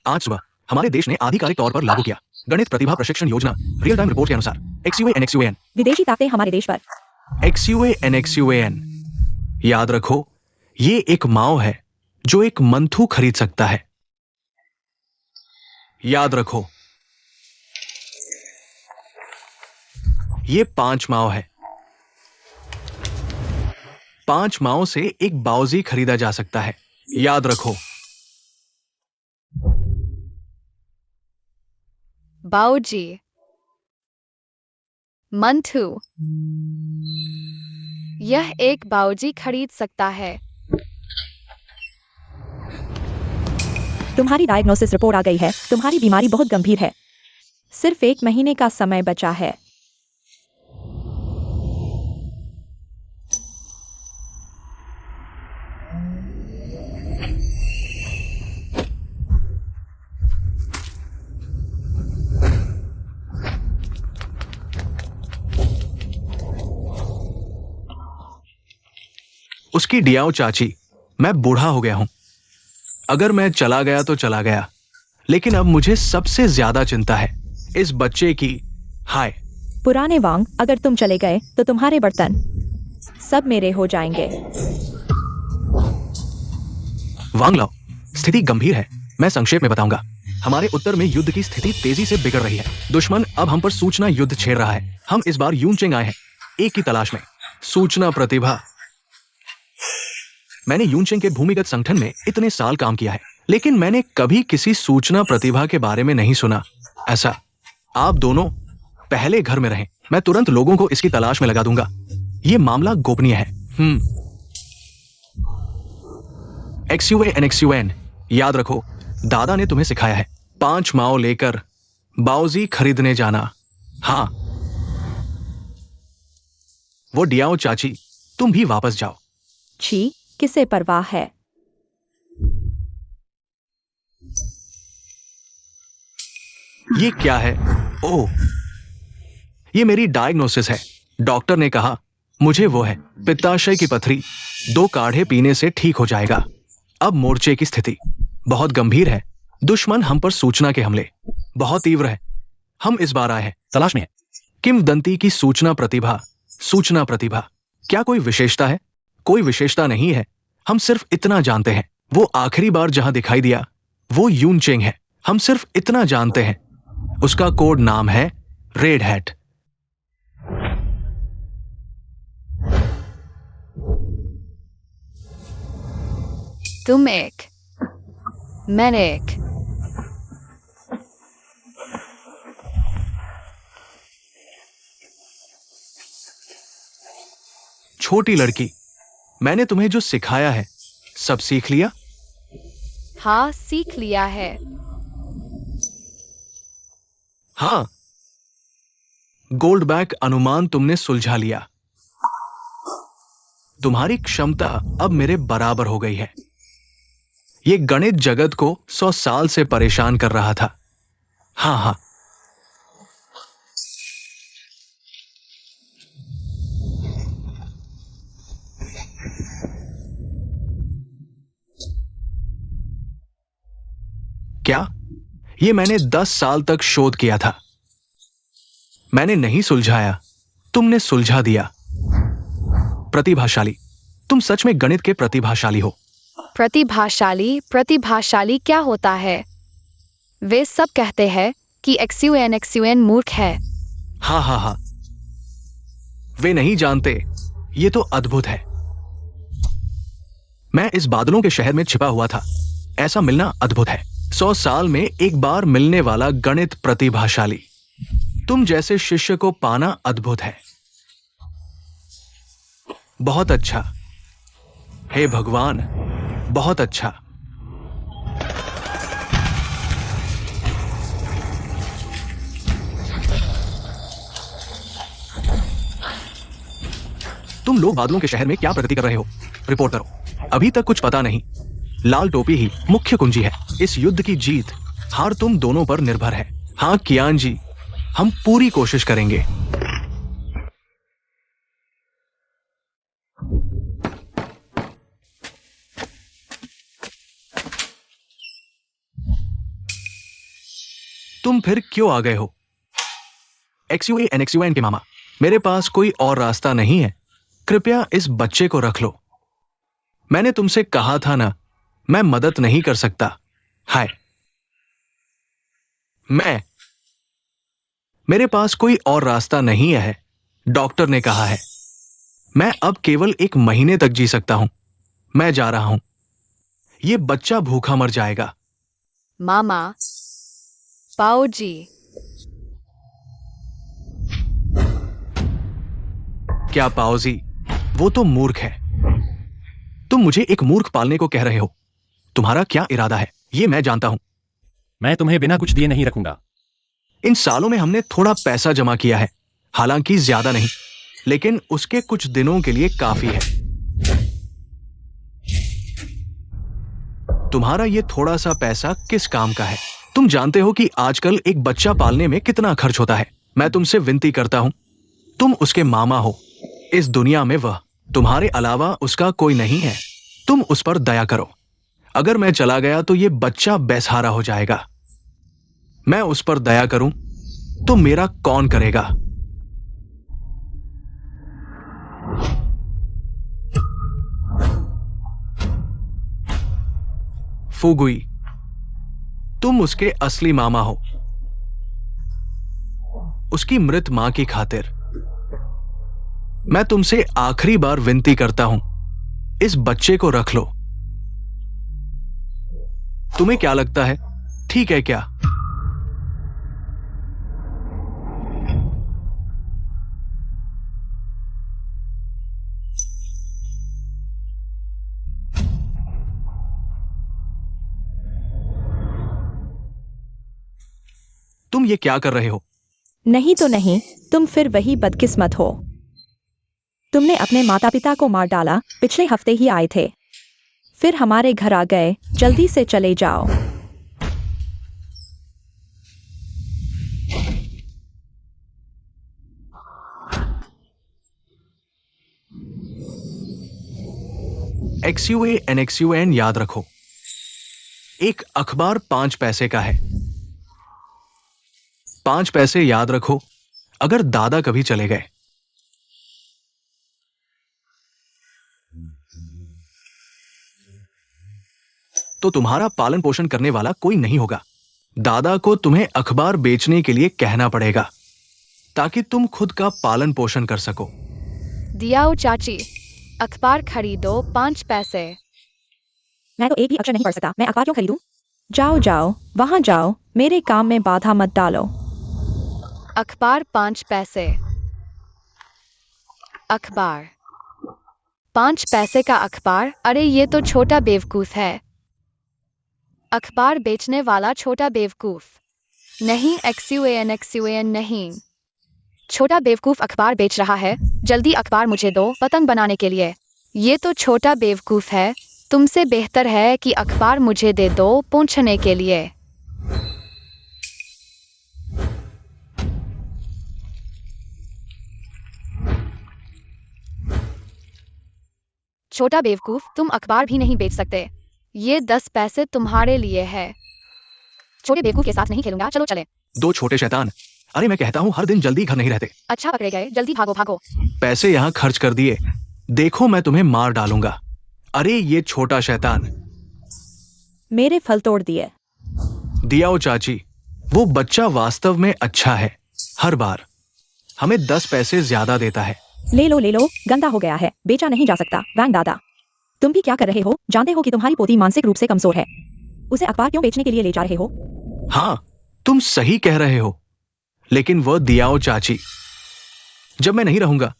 आज सुबह हमारे देश ने आधिकारिक तौर पर लागू किया गणित प्रतिभा प्रशिक्षण योजना। रियल टाइम रिपोर्ट के अनुसार XUAN विदेशी ताकतें हमारे देश पर। XUAN याद रखो, ये एक माओ है जो एक मंथू खरीद सकता है। याद रखो, ये 5 माओ है। 5 माओ से एक बाउजी खरीदा जा सकता है। याद रखो, बाऊजी, मंथू, यह एक बाऊजी खरीद सकता है। तुम्हारी डायग्नोसिस रिपोर्ट आ गई है। तुम्हारी बीमारी बहुत गंभीर है। सिर्फ 1 महीने का समय बचा है। उसकी डियाओ चाची, मैं बूढ़ा हो गया हूं। अगर मैं चला गया तो चला गया, लेकिन अब मुझे सबसे ज्यादा चिंता है इस बच्चे की। हाय पुराने वांग, अगर तुम चले गए तो तुम्हारे बर्तन सब मेरे हो जाएंगे। वांग लाओ, स्थिति गंभीर है। मैं संक्षेप में बताऊंगा। हमारे उत्तर में युद्ध की स्थिति तेजी से बिगड़ रही है। दुश्मन अब हम पर सूचना युद्ध छेड़ रहा है। हम इस बार यूनचेंग आए हैं, एक की तलाश में। सूचना प्रतिभा। मैंने यूनचेंग के भूमिगत संगठन में इतने साल काम किया है, लेकिन मैंने कभी किसी सूचना प्रतिभा के बारे में नहीं सुना। ऐसा, आप दोनों पहले घर में रहें। मैं तुरंत लोगों को इसकी तलाश में लगा दूंगा। यह मामला गोपनीय है। XUAN याद रखो, दादा ने तुम्हें सिखाया है 5 माओ लेकर बाउजी खरीदने जाना। हाँ, वो डियाओ चाची, तुम भी वापस जाओ। छी, किसे परवाह है। ये क्या है? ओह, ये मेरी डायग्नोसिस है। डॉक्टर ने कहा मुझे वो है पित्ताशय की पथरी। 2 काढ़े पीने से ठीक हो जाएगा। अब मोर्चे की स्थिति बहुत गंभीर है। दुश्मन हम पर सूचना के हमले बहुत तीव्र है। हम इस बार आए हैं, तलाश में है किंवदंती की सूचना प्रतिभा। सूचना प्रतिभा, क्या कोई विशेषता है? कोई विशेषता नहीं है। हम सिर्फ इतना जानते हैं, वो आखिरी बार जहां दिखाई दिया वो यूनचेंग है। हम सिर्फ इतना जानते हैं। उसका कोड नाम है रेड हैट। तुम एक, मैंने एक। छोटी लड़की, मैंने तुम्हें जो सिखाया है सब सीख लिया? हाँ, सीख लिया है। हाँ, गोल्डबैक अनुमान तुमने सुलझा लिया। तुम्हारी क्षमता अब मेरे बराबर हो गई है। ये गणित जगत को 100 साल से परेशान कर रहा था। हाँ हाँ, क्या? ये मैंने 10 साल तक शोध किया था। मैंने नहीं सुलझाया, तुमने सुलझा दिया। प्रतिभाशाली, तुम सच में गणित के प्रतिभाशाली हो। प्रतिभाशाली, प्रतिभाशाली क्या होता है? वे सब कहते हैं कि XUAN मूर्ख है। हाँ हाँ हाँ, वे नहीं जानते। ये तो अद्भुत है। मैं इस बादलों के शहर में छिपा हुआ था। ऐसा मिलना अद्भुत है। 100 साल में एक बार मिलने वाला गणित प्रतिभाशाली। तुम जैसे शिष्य को पाना अद्भुत है। बहुत अच्छा। हे भगवान, बहुत अच्छा। तुम लोग बादलों के शहर में क्या प्रगति कर रहे हो? रिपोर्ट करो। अभी तक कुछ पता नहीं। लाल टोपी ही मुख्य कुंजी है। इस युद्ध की जीत हार तुम दोनों पर निर्भर है। हाँ कियान जी, हम पूरी कोशिश करेंगे। तुम फिर क्यों आ गए हो? XUANXUN के मामा, मेरे पास कोई और रास्ता नहीं है। कृपया इस बच्चे को रख लो। मैंने तुमसे कहा था ना, मैं मदद नहीं कर सकता। हाय। मेरे पास कोई और रास्ता नहीं है, डॉक्टर ने कहा है। मैं अब केवल 1 महीने तक जी सकता हूं। मैं जा रहा हूं। ये बच्चा भूखा मर जाएगा। मामा, पाओ जी। क्या पाओजी? वो तो मूर्ख है। तुम मुझे एक मूर्ख पालने को कह रहे हो। तुम्हारा क्या इरादा है, ये मैं जानता हूं। मैं तुम्हें बिना कुछ दिए नहीं रखूंगा। इन सालों में हमने थोड़ा पैसा जमा किया है, हालांकि ज्यादा नहीं, लेकिन उसके कुछ दिनों के लिए काफी है। तुम्हारा ये थोड़ा सा पैसा किस काम का है? तुम जानते हो कि आजकल एक बच्चा पालने में कितना खर्च होता है। मैं तुमसे विनती करता हूं, तुम उसके मामा हो। इस दुनिया में वह तुम्हारे अलावा उसका कोई नहीं है। तुम उस पर दया करो। अगर मैं चला गया तो ये बच्चा बेसहारा हो जाएगा। मैं उस पर दया करूं तो मेरा कौन करेगा? फुगुई, तुम उसके असली मामा हो। उसकी मृत मां की खातिर मैं तुमसे आखिरी बार विनती करता हूं, इस बच्चे को रख लो। तुम्हें क्या लगता है, ठीक है क्या? तुम ये क्या कर रहे हो? नहीं तो नहीं, तुम फिर वही बदकिस्मत हो। तुमने अपने माता पिता को मार डाला। पिछले हफ्ते ही आए थे, फिर हमारे घर आ गए। जल्दी से चले जाओ। XUANXUN याद रखो, एक अखबार 5 पैसे का है। 5 पैसे याद रखो, अगर दादा कभी चले गए। तो तुम्हारा पालन पोषण करने वाला कोई नहीं होगा। दादा को तुम्हें अखबार बेचने के लिए कहना पड़ेगा, ताकि तुम खुद का पालन पोषण कर सको। दियाओ चाची, अखबार खरीदो 5 पैसे। मैं तो एक भी अक्षर नहीं पढ़ सकता, मैं अखबार क्यों खरीदूं? जाओ जाओ, वहां जाओ, मेरे काम में बाधा मत डालो। अखबार 5 पैसे। अखबार 5 पैसे का अखबार। अरे ये तो छोटा बेवकूफ है। अखबार बेचने वाला छोटा बेवकूफ। नहीं, XUAN नहीं। छोटा बेवकूफ अखबार बेच रहा है। जल्दी अखबार मुझे दो, पतंग बनाने के लिए। ये तो छोटा बेवकूफ है। तुमसे बेहतर है कि अखबार मुझे दे दो पूछने के लिए। छोटा बेवकूफ, तुम अखबार भी नहीं बेच सकते। ये 10 पैसे तुम्हारे लिए है। छोटे बेवकूफ के साथ नहीं खेलूंगा, चलो चले। 2 छोटे शैतान। अरे मैं कहता हूं, हर दिन जल्दी घर नहीं रहते। अच्छा पकड़े गए, जल्दी भागो भागो। पैसे यहां खर्च कर दिए, देखो मैं तुम्हें मार डालूंगा। अरे ये छोटा शैतान। मेरे फल तोड़ दिए। दियाओ चाची, वो बच्चा वास्तव में अच्छा है। हर बार हमें 10 पैसे ज्यादा देता है। ले लो ले लो, गंदा हो गया है, बेचा नहीं जा सकता। वैंग दादा, तुम भी क्या कर रहे हो? जानते हो कि तुम्हारी पोती मानसिक रूप से कमजोर है। उसे अखबार क्यों बेचने के लिए ले जा रहे हो? हाँ, तुम सही कह रहे हो, लेकिन वह दियाओ चाची, जब मैं नहीं रहूंगा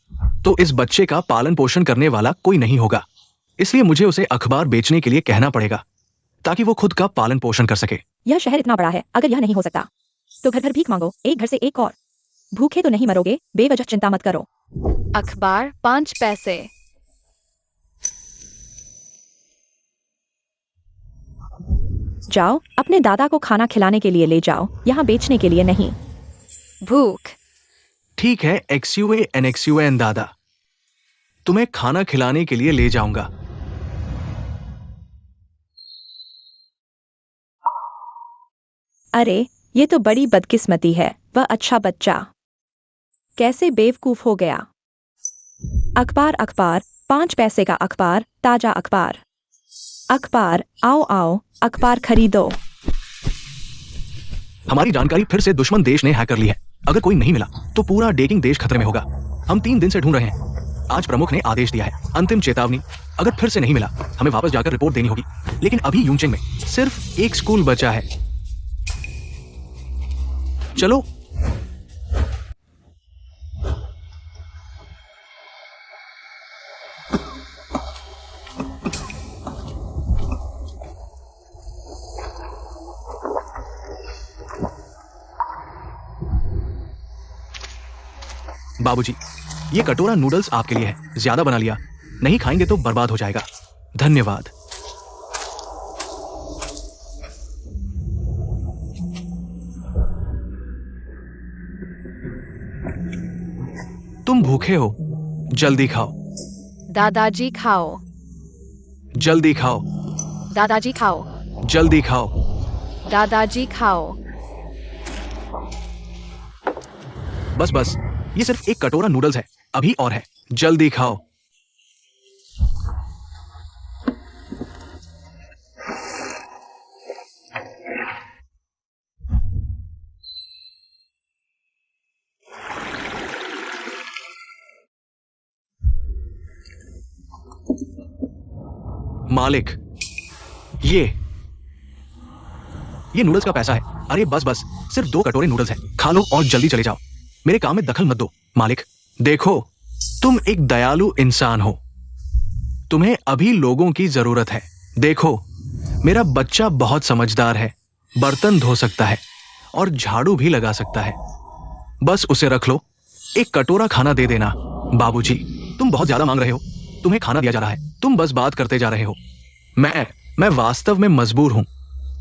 तो इस बच्चे का पालन पोषण करने वाला कोई नहीं होगा। इसलिए मुझे उसे अखबार बेचने के लिए कहना पड़ेगा, ताकि वो खुद का पालन पोषण कर सके। यह शहर इतना बड़ा है, अगर यह नहीं हो सकता तो घर घर भीख मांगो, एक घर से एक और। भूखे तो नहीं मरोगे, बेवजह चिंता मत करो। अखबार 5 पैसे। जाओ, अपने दादा को खाना खिलाने के लिए ले जाओ, यहाँ बेचने के लिए नहीं। भूख। ठीक है XUANXUN दादा, तुम्हें खाना खिलाने के लिए ले जाऊंगा। अरे ये तो बड़ी बदकिस्मती है। वह अच्छा बच्चा कैसे बेवकूफ हो गया। अखबार अखबार, 5 पैसे का अखबार, ताजा अखबार। अखबार, आओ आओ, अखबार खरीदो। हमारी जानकारी फिर से दुश्मन देश ने हैक कर ली है। अगर कोई नहीं मिला तो पूरा डेकिंग देश खतरे में होगा। हम 3 दिन से ढूंढ रहे हैं। आज प्रमुख ने आदेश दिया है, अंतिम चेतावनी, अगर फिर से नहीं मिला हमें वापस जाकर रिपोर्ट देनी होगी। लेकिन अभी यूनचेंग में सिर्फ एक स्कूल बचा है। चलो। बाबूजी, ये कटोरा नूडल्स आपके लिए है। ज्यादा बना लिया, नहीं खाएंगे तो बर्बाद हो जाएगा। धन्यवाद। तुम भूखे हो, जल्दी खाओ। दादाजी खाओ। जल्दी खाओ। दादाजी खाओ। जल्दी खाओ। दादाजी खाओ। बस बस, ये सिर्फ एक कटोरा नूडल्स है, अभी और है। जल्दी खाओ। मालिक, ये नूडल्स का पैसा है। अरे बस बस, सिर्फ 2 कटोरे नूडल्स हैं, खा लो और जल्दी चले जाओ। मेरे काम में दखल मत दो। मालिक, देखो, तुम एक दयालु इंसान हो। तुम्हें अभी लोगों की जरूरत है। देखो, मेरा बच्चा बहुत समझदार है, बर्तन धो सकता है और झाड़ू भी लगा सकता है। बस उसे रख लो, एक कटोरा खाना दे देना। बाबूजी, तुम बहुत ज्यादा मांग रहे हो। तुम्हें खाना दिया जा रहा है, तुम बस बात करते जा रहे हो। मैं वास्तव में मजबूर हूं,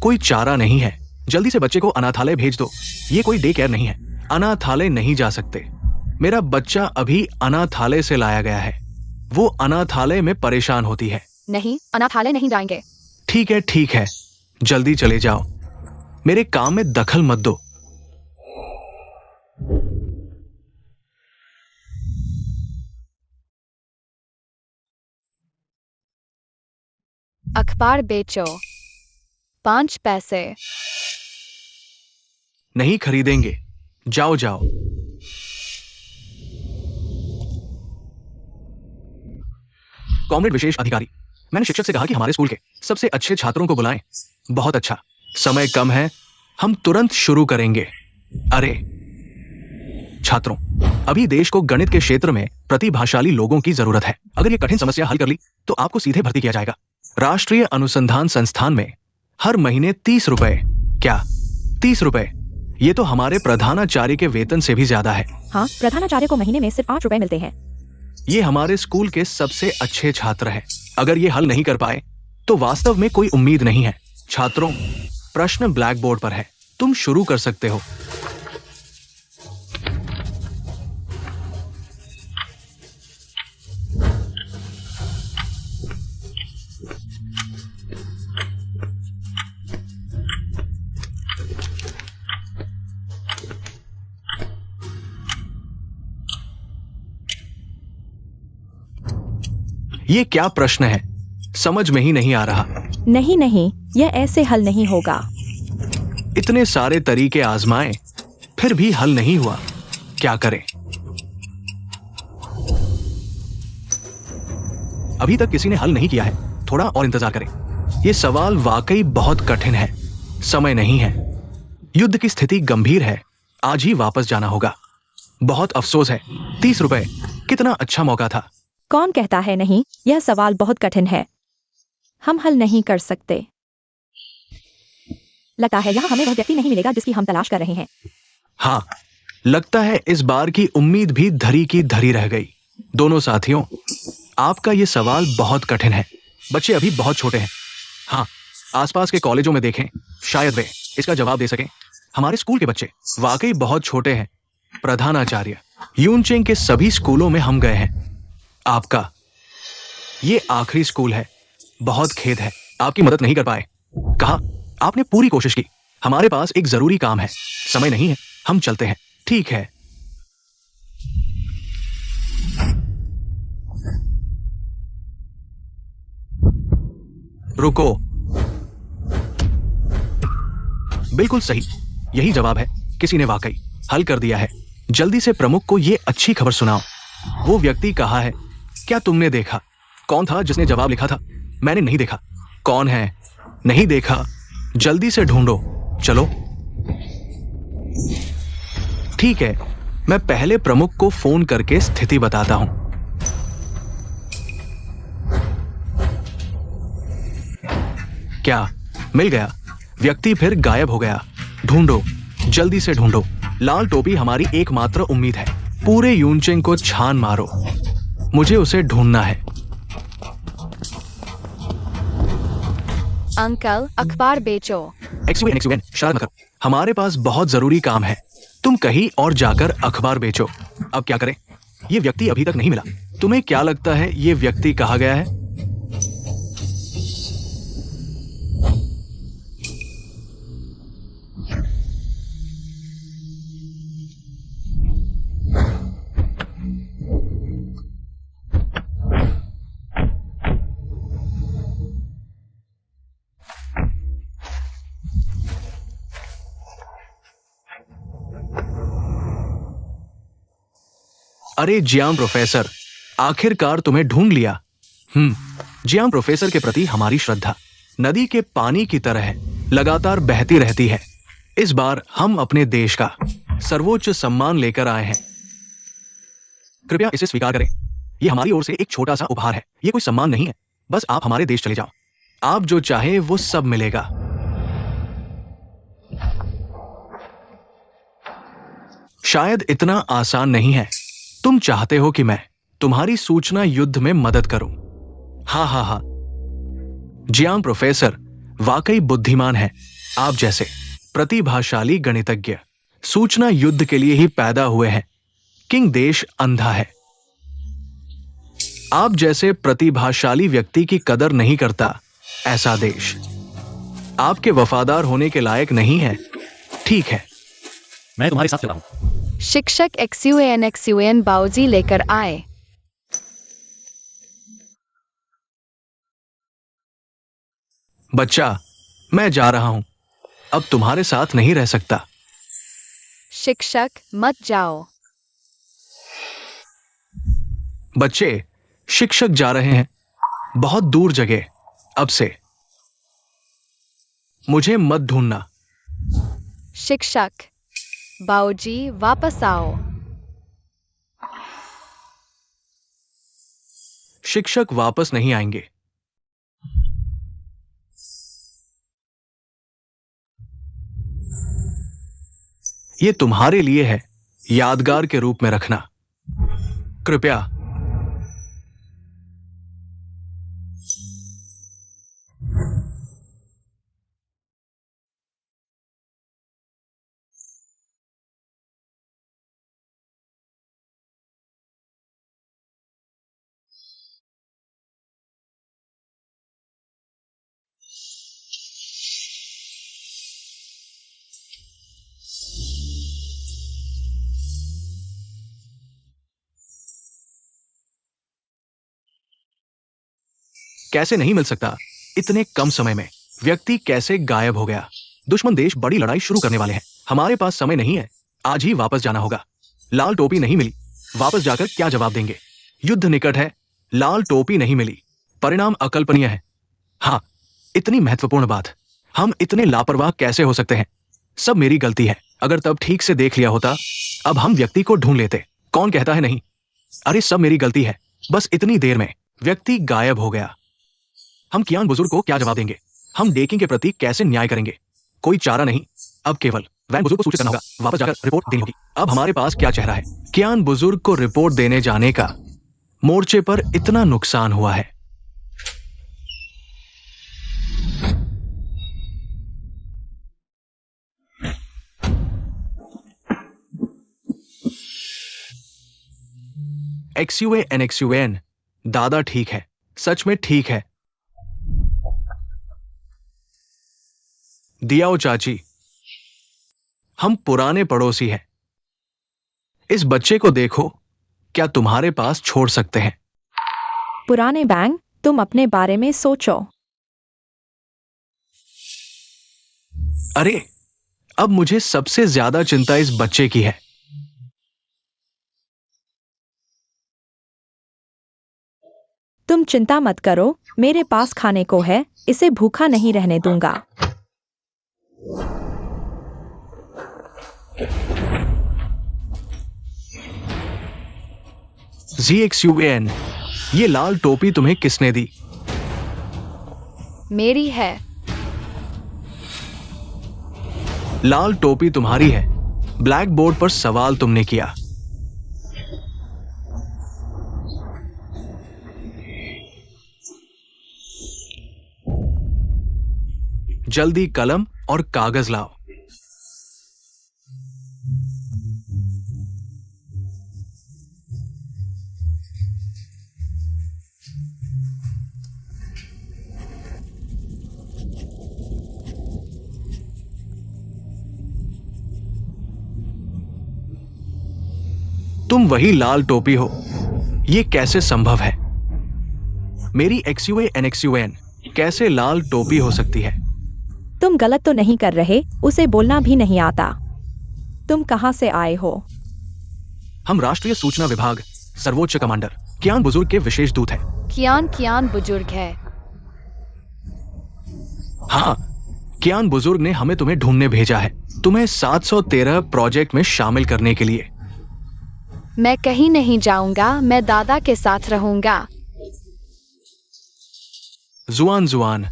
कोई चारा नहीं है। जल्दी से बच्चे को अनाथालय भेज दो। ये कोई डे केयर नहीं है, अनाथालय नहीं जा सकते। मेरा बच्चा अभी अनाथालय से लाया गया है। वो अनाथालय में परेशान होती है। नहीं, अनाथालय नहीं जाएंगे। ठीक है, जल्दी चले जाओ। मेरे काम में दखल मत दो। अखबार बेचो। 5 पैसे। नहीं खरीदेंगे, जाओ जाओ। कॉमरेड विशेष अधिकारी, मैंने शिक्षक से कहा कि हमारे स्कूल के सबसे अच्छे छात्रों को बुलाएं। बहुत अच्छा, समय कम है, हम तुरंत शुरू करेंगे। अरे छात्रों, अभी देश को गणित के क्षेत्र में प्रतिभाशाली लोगों की जरूरत है। अगर ये कठिन समस्या हल कर ली तो आपको सीधे भर्ती किया जाएगा। राष्ट्रीय अनुसंधान संस्थान में हर महीने 30 रुपए। क्या 30 रुपए? ये तो हमारे प्रधानाचार्य के वेतन से भी ज्यादा है। हाँ, प्रधानाचार्य को महीने में सिर्फ 8 रुपए मिलते हैं। ये हमारे स्कूल के सबसे अच्छे छात्र हैं। अगर ये हल नहीं कर पाए तो वास्तव में कोई उम्मीद नहीं है। छात्रों, प्रश्न ब्लैक बोर्ड पर है, तुम शुरू कर सकते हो। ये क्या प्रश्न है, समझ में ही नहीं आ रहा। नहीं, यह ऐसे हल नहीं होगा। इतने सारे तरीके आजमाए, फिर भी हल नहीं हुआ। क्या करें? अभी तक किसी ने हल नहीं किया है, थोड़ा और इंतजार करें। यह सवाल वाकई बहुत कठिन है, समय नहीं है। युद्ध की स्थिति गंभीर है, आज ही वापस जाना होगा। बहुत अफसोस है। 30 रुपए, कितना अच्छा मौका था। कौन कहता है नहीं? यह सवाल बहुत कठिन है, हम हल नहीं कर सकते। लगता है यहाँ हमें वह व्यक्ति नहीं मिलेगा जिसकी हम तलाश कर रहे हैं। हाँ, लगता है इस बार की उम्मीद भी धरी की धरी रह गई। दोनों साथियों, आपका ये सवाल बहुत कठिन है। बच्चे अभी बहुत छोटे हैं। हाँ, आसपास के कॉलेजों में देखें, शायद वे इसका जवाब दे सकें। हमारे स्कूल के बच्चे वाकई बहुत छोटे हैं। प्रधानाचार्य, यूनचेंग के सभी स्कूलों में हम गए हैं। आपका ये आखिरी स्कूल है। बहुत खेद है, आपकी मदद नहीं कर पाए। कहा, आपने पूरी कोशिश की, हमारे पास एक जरूरी काम है, समय नहीं है, हम चलते हैं। ठीक है। रुको। बिल्कुल सही, यही जवाब है। किसी ने वाकई हल कर दिया है। जल्दी से प्रमुख को ये अच्छी खबर सुनाओ। वो व्यक्ति कहाँ है? क्या तुमने देखा? कौन था जिसने जवाब लिखा था? मैंने नहीं देखा। कौन है? नहीं देखा। जल्दी से ढूंढो। चलो। ठीक है, मैं पहले प्रमुख को फोन करके स्थिति बताता हूं। क्या मिल गया? व्यक्ति फिर गायब हो गया। ढूंढो, जल्दी से ढूंढो। लाल टोपी हमारी एकमात्र उम्मीद है। पूरे यूनचेंग को छान मारो। मुझे उसे ढूंढना है। अंकल, अखबार बेचो। एक्सयूएन, शरारत मत करो। हमारे पास बहुत जरूरी काम है। तुम कहीं और जाकर अखबार बेचो। अब क्या करें? ये व्यक्ति अभी तक नहीं मिला। तुम्हें क्या लगता है ये व्यक्ति कहाँ गया है? अरे जियाम प्रोफेसर, आखिरकार तुम्हें ढूंढ लिया। जियाम प्रोफेसर के प्रति हमारी श्रद्धा नदी के पानी की तरह है, लगातार बहती रहती है। इस बार हम अपने देश का सर्वोच्च सम्मान लेकर आए हैं। कृपया इसे स्वीकार करें। यह हमारी ओर से एक छोटा सा उपहार है। यह कोई सम्मान नहीं है, बस आप हमारे देश चले जाओ। आप जो चाहे वो सब मिलेगा। शायद इतना आसान नहीं है। तुम चाहते हो कि मैं तुम्हारी सूचना युद्ध में मदद करूं? हाँ। जियाम प्रोफेसर वाकई बुद्धिमान है। आप जैसे प्रतिभाशाली गणितज्ञ सूचना युद्ध के लिए ही पैदा हुए हैं। किंग देश अंधा है। आप जैसे प्रतिभाशाली व्यक्ति की कदर नहीं करता ऐसा देश आपके वफादार होने के लायक नहीं है। ठीक है, मैं तुम्हारे साथ चला हूँ। शिक्षक एक्सयूएन बाऊजी लेकर आए। बच्चा, मैं जा रहा हूं। अब तुम्हारे साथ नहीं रह सकता। शिक्षक, मत जाओ। बच्चे, शिक्षक जा रहे हैं बहुत दूर जगह। अब से मुझे मत ढूंढना। शिक्षक, बाऊजी वापस आओ। शिक्षक वापस नहीं आएंगे। ये तुम्हारे लिए है, यादगार के रूप में रखना। कृपया। कैसे नहीं मिल सकता? इतने कम समय में व्यक्ति कैसे गायब हो गया? दुश्मन देश बड़ी लड़ाई शुरू करने वाले हैं। हमारे पास समय नहीं है, आज ही वापस जाना होगा। लाल टोपी नहीं मिली, वापस जाकर क्या जवाब देंगे? युद्ध निकट है, लाल टोपी नहीं मिली, परिणाम अकल्पनीय है। हाँ, इतनी महत्वपूर्ण बात। हम इतने लापरवाह कैसे हो सकते हैं? सब मेरी गलती है। अगर तब ठीक से देख लिया होता, अब हम व्यक्ति को ढूंढ लेते। कौन कहता है नहीं? अरे सब मेरी गलती है। बस इतनी देर में व्यक्ति गायब हो गया। हम कियान बुजुर्ग को क्या जवाब देंगे? हम डेकिंग के प्रति कैसे न्याय करेंगे? कोई चारा नहीं, अब केवल वैन बुजुर्ग को सूचित करना होगा, वापस जाकर रिपोर्ट देनी होगी। अब हमारे पास क्या चेहरा है? कियान बुजुर्ग को रिपोर्ट देने जाने का। मोर्चे पर इतना नुकसान हुआ है। एक्सयूएन, दादा ठीक है, सच में ठीक है। दियाओ चाची, हम पुराने पड़ोसी हैं। इस बच्चे को देखो, क्या तुम्हारे पास छोड़ सकते हैं? पुराने बैंग, तुम अपने बारे में सोचो। अरे, अब मुझे सबसे ज्यादा चिंता इस बच्चे की है। तुम चिंता मत करो, मेरे पास खाने को है, इसे भूखा नहीं रहने दूंगा। ZXUAN, ये लाल टोपी तुम्हें किसने दी? मेरी है। लाल टोपी तुम्हारी है। ब्लैक बोर्ड पर सवाल तुमने किया। जल्दी कलम और कागज लाओ। तुम वही लाल टोपी हो। ये कैसे संभव है? मेरी XUAN कैसे लाल टोपी हो सकती है? तुम गलत तो नहीं कर रहे, उसे बोलना भी नहीं आता। तुम कहां से आए हो? हम राष्ट्रीय सूचना विभाग, सर्वोच्च कमांडर कियान बुजुर्ग के विशेष दूत हैं। कियान बुजुर्ग है। हाँ, कियान बुजुर्ग ने हमें तुम्हें ढूंढने भेजा है, तुम्हें 713 प्रोजेक्ट में शामिल करने के लिए। मैं कहीं नहीं जाऊंगा, मैं दादा के साथ रहूंगा। जुआन,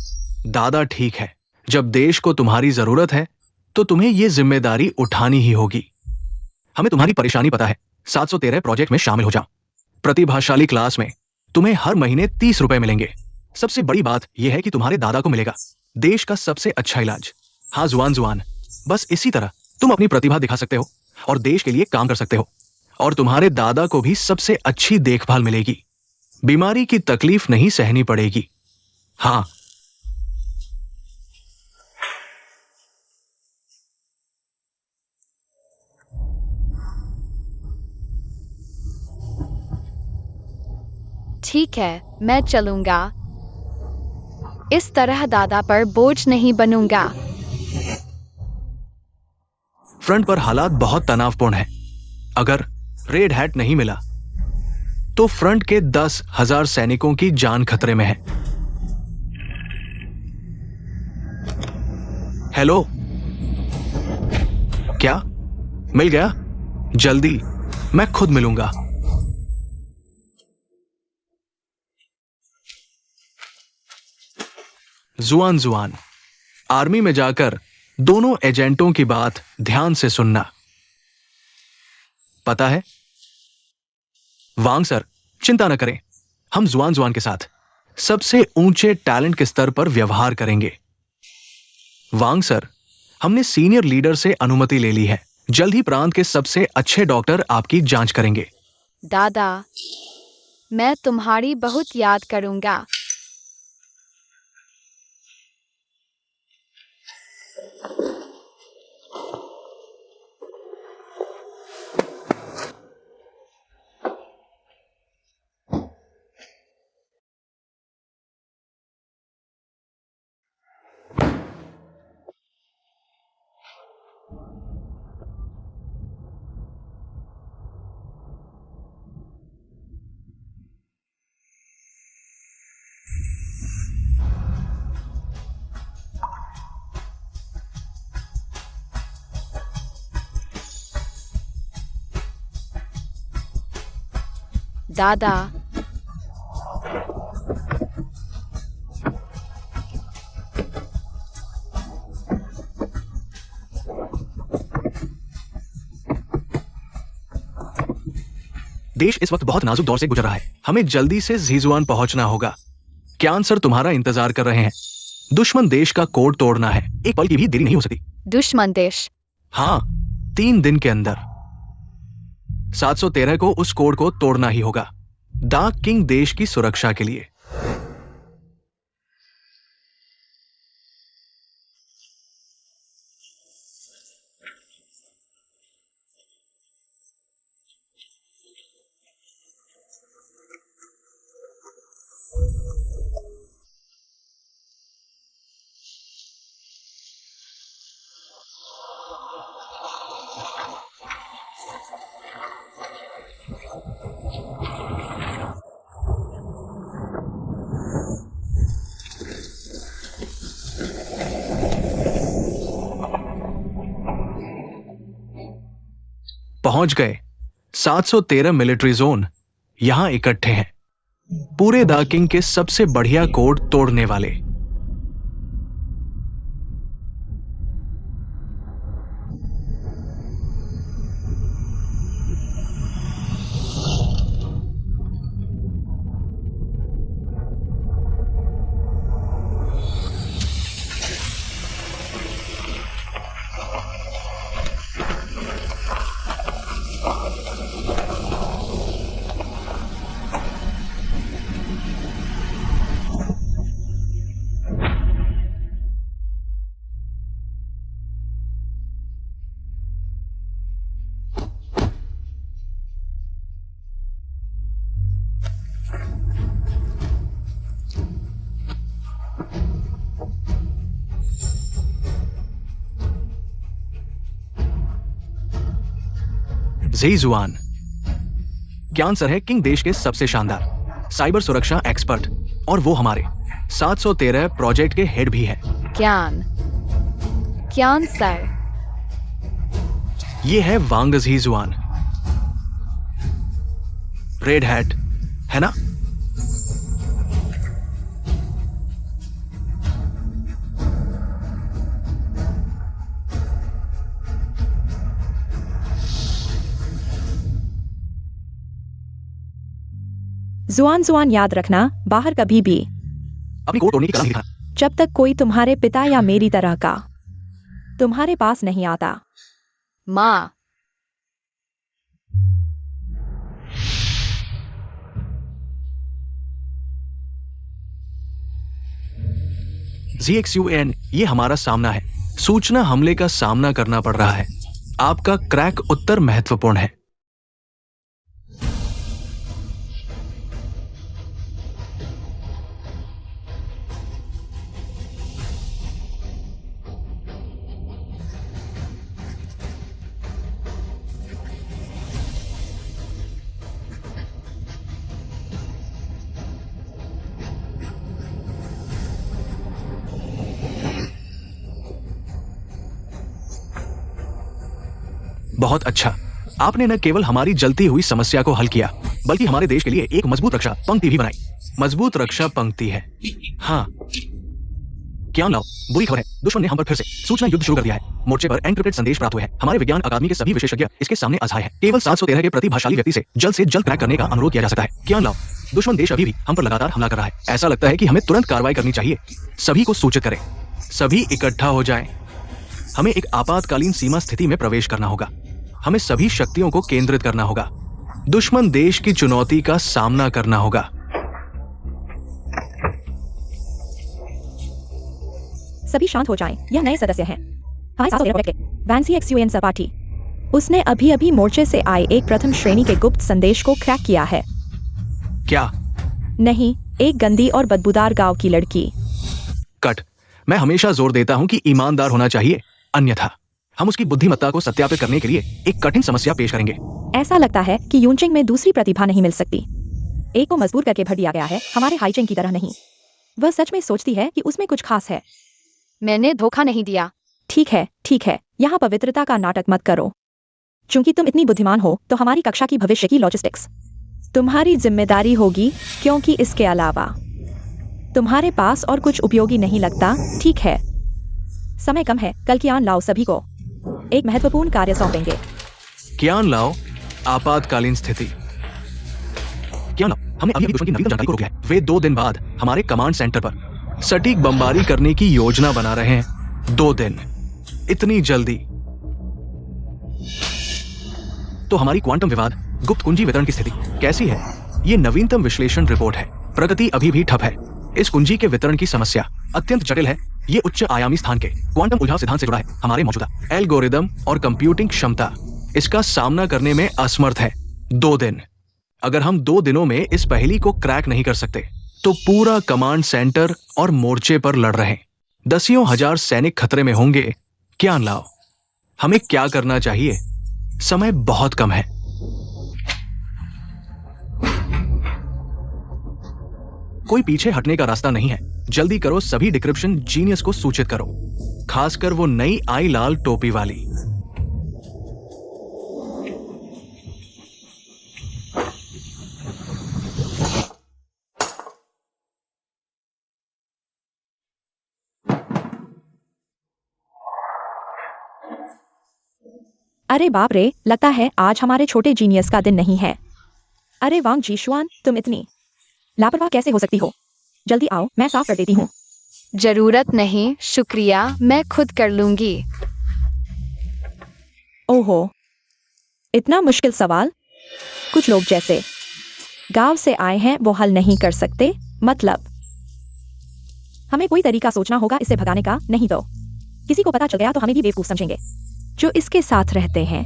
दादा ठीक है। जब देश को तुम्हारी जरूरत है तो तुम्हें यह जिम्मेदारी उठानी ही होगी। हमें तुम्हारी परेशानी पता है। 713 प्रोजेक्ट में शामिल हो जाओ। प्रतिभाशाली क्लास में तुम्हें हर महीने 30 रुपए मिलेंगे। सबसे बड़ी बात यह है कि तुम्हारे दादा को मिलेगा देश का सबसे अच्छा इलाज। हाँ जुआन, बस इसी तरह तुम अपनी प्रतिभा दिखा सकते हो और देश के लिए काम कर सकते हो, और तुम्हारे दादा को भी सबसे अच्छी देखभाल मिलेगी। बीमारी की तकलीफ नहीं सहनी पड़ेगी। हाँ, ठीक है, मैं चलूंगा। इस तरह दादा पर बोझ नहीं बनूंगा। फ्रंट पर हालात बहुत तनावपूर्ण है। अगर रेड हैट नहीं मिला तो फ्रंट के 10,000 सैनिकों की जान खतरे में है। हेलो, क्या मिल गया? जल्दी, मैं खुद मिलूंगा। जुआन, आर्मी में जाकर दोनों एजेंटों की बात ध्यान से सुनना। पता है? वांग सर, चिंता न करें, हम जुआन के साथ सबसे ऊंचे टैलेंट के स्तर पर व्यवहार करेंगे। वांग सर, हमने सीनियर लीडर से अनुमति ले ली है। जल्द ही प्रांत के सबसे अच्छे डॉक्टर आपकी जांच करेंगे। दादा, मैं तुम्हारी बहुत याद करूंगा। दादा, देश इस वक्त बहुत नाजुक दौर से गुजर रहा है। हमें जल्दी से झीजुआन पहुंचना होगा। क्यान सर तुम्हारा इंतजार कर रहे हैं। दुश्मन देश का कोड तोड़ना है, एक पल की भी देरी नहीं हो सकती। दुश्मन देश? हाँ, 3 दिन के अंदर 713 को उस कोड को तोड़ना ही होगा, डार्क किंग देश की सुरक्षा के लिए। पहुंच गए। 713 मिलिट्री जोन यहां इकट्ठे हैं, पूरे द किंग के सबसे बढ़िया कोड तोड़ने वाले। ज़ीजुआन क्या आंसर है? किंग देश के सबसे शानदार साइबर सुरक्षा एक्सपर्ट, और वो हमारे 713 प्रोजेक्ट के हेड भी है। ज्ञान ज्ञान सर। ये है वांग ज़ीजुआन, रेड हैट, है ना? जुआन जुआन याद रखना, बाहर कभी भी अपनी कोड तोड़ने की कला नहीं दिखाना। जब तक कोई तुम्हारे पिता या मेरी तरह का तुम्हारे पास नहीं आता। माँ ZXUN ये हमारा सामना है। सूचना हमले का सामना करना पड़ रहा है। आपका क्रैक उत्तर महत्वपूर्ण है। बहुत अच्छा, आपने न केवल हमारी जलती हुई समस्या को हल किया, बल्कि हमारे देश के लिए एक मजबूत रक्षा पंक्ति भी बनाई। मजबूत रक्षा पंक्ति है। हाँ, क्या लाओ, बुरी खबर है, दुश्मन ने हम पर फिर से सूचना युद्ध शुरू कर दिया है। मोर्चे पर एन्क्रिप्टेड संदेश प्राप्त हुए हैं। हमारे विज्ञान अकादमी के सभी विशेषज्ञ इसके सामने असहाय हैं। केवल 713 के प्रतिभाशाली व्यक्ति से जल्द क्रैक करने का अनुरोध किया जा सकता है। क्या लाओ, दुश्मन देश अभी भी हम पर लगातार हमला कर रहा है। ऐसा लगता है कि हमें तुरंत कार्रवाई करनी चाहिए। सभी को सूचित करें, सभी इकट्ठा हो जाएं। हमें एक आपातकालीन सीमा स्थिति में प्रवेश करना होगा। हमें सभी शक्तियों को केंद्रित करना होगा। दुश्मन देश की चुनौती का सामना करना होगा। सभी शांत हो जाएं। यह नए सदस्य हैं हमारे 713 प्रोजेक्ट के, वैंसी XUN सपाटी। उसने अभी मोर्चे से आए एक प्रथम श्रेणी के गुप्त संदेश को क्रैक किया है। क्या? नहीं, एक गंदी और बदबूदार गांव की लड़की। कट। मैं हमेशा जोर देता हूं कि ईमानदार होना चाहिए, अन्यथा हम उसकी बुद्धिमत्ता को सत्यापित करने के लिए एक कठिन समस्या पेश करेंगे। ऐसा लगता है कि यूनचिंग में दूसरी प्रतिभा नहीं मिल सकती। एक को मजबूर करके भर दिया गया है, हमारे हाईचिंग की तरह नहीं। वह सच में सोचती है कि उसमें कुछ खास है। मैंने धोखा नहीं दिया। ठीक है, यहाँ पवित्रता का नाटक मत करो। चूंकि तुम इतनी बुद्धिमान हो, तो हमारी कक्षा की भविष्य की लॉजिस्टिक्स तुम्हारी जिम्मेदारी होगी, क्योंकि इसके अलावा तुम्हारे पास और कुछ उपयोगी नहीं लगता। ठीक है, समय कम है। कल कियान लाओ सभी को एक महत्वपूर्ण कार्य सौंपेंगे। कियान लाओ, आपातकालीन स्थिति। कियान लाओ, हमने अभी दुश्मन की नवीनतम जानकारी को रोक लिया है। वे 2 दिन बाद हमारे कमांड सेंटर पर सटीक बमबारी करने की योजना बना रहे हैं। 2 दिन, इतनी जल्दी? तो हमारी क्वांटम विवाद गुप्त कुंजी वितरण की स्थिति कैसी है? ये नवीनतम विश्लेषण रिपोर्ट है। प्रगति अभी भी ठप है। इस कुंजी के वितरण की समस्या अत्यंत जटिल है। ये उच्च आयामी स्थान के क्वांटम उलझाव सिद्धांत से जुड़ा है। हमारे मौजूदा एल्गोरिदम और कंप्यूटिंग क्षमता इसका सामना करने में असमर्थ है। 2 दिन। अगर हम 2 दिनों में इस पहेली को क्रैक नहीं कर सकते, तो पूरा कमांड सेंटर और मोर्चे पर लड़ रहे दसियों हजार सैनिक खतरे में होंगे। क्या लाओ, हमें क्या करना चाहिए? समय बहुत कम है। कोई पीछे हटने का रास्ता नहीं है। जल्दी करो, सभी डिक्रिप्शन जीनियस को सूचित करो, खासकर वो नई आई लाल टोपी वाली। अरे बाप रे, लगता है आज हमारे छोटे जीनियस का दिन नहीं है। अरे वांग जीशुआन, तुम इतनी लापरवाह कैसे हो सकती हो? जल्दी आओ, मैं साफ कर देती हूँ। जरूरत नहीं, शुक्रिया, मैं खुद कर लूंगी। ओहो, इतना मुश्किल सवाल? कुछ लोग जैसे गांव से आए हैं वो हल नहीं कर सकते? मतलब हमें कोई तरीका सोचना होगा इसे भगाने का, नहीं तो किसी को पता चल गया तो हमें भी बेवकूफ समझेंगे जो इसके साथ रहते हैं।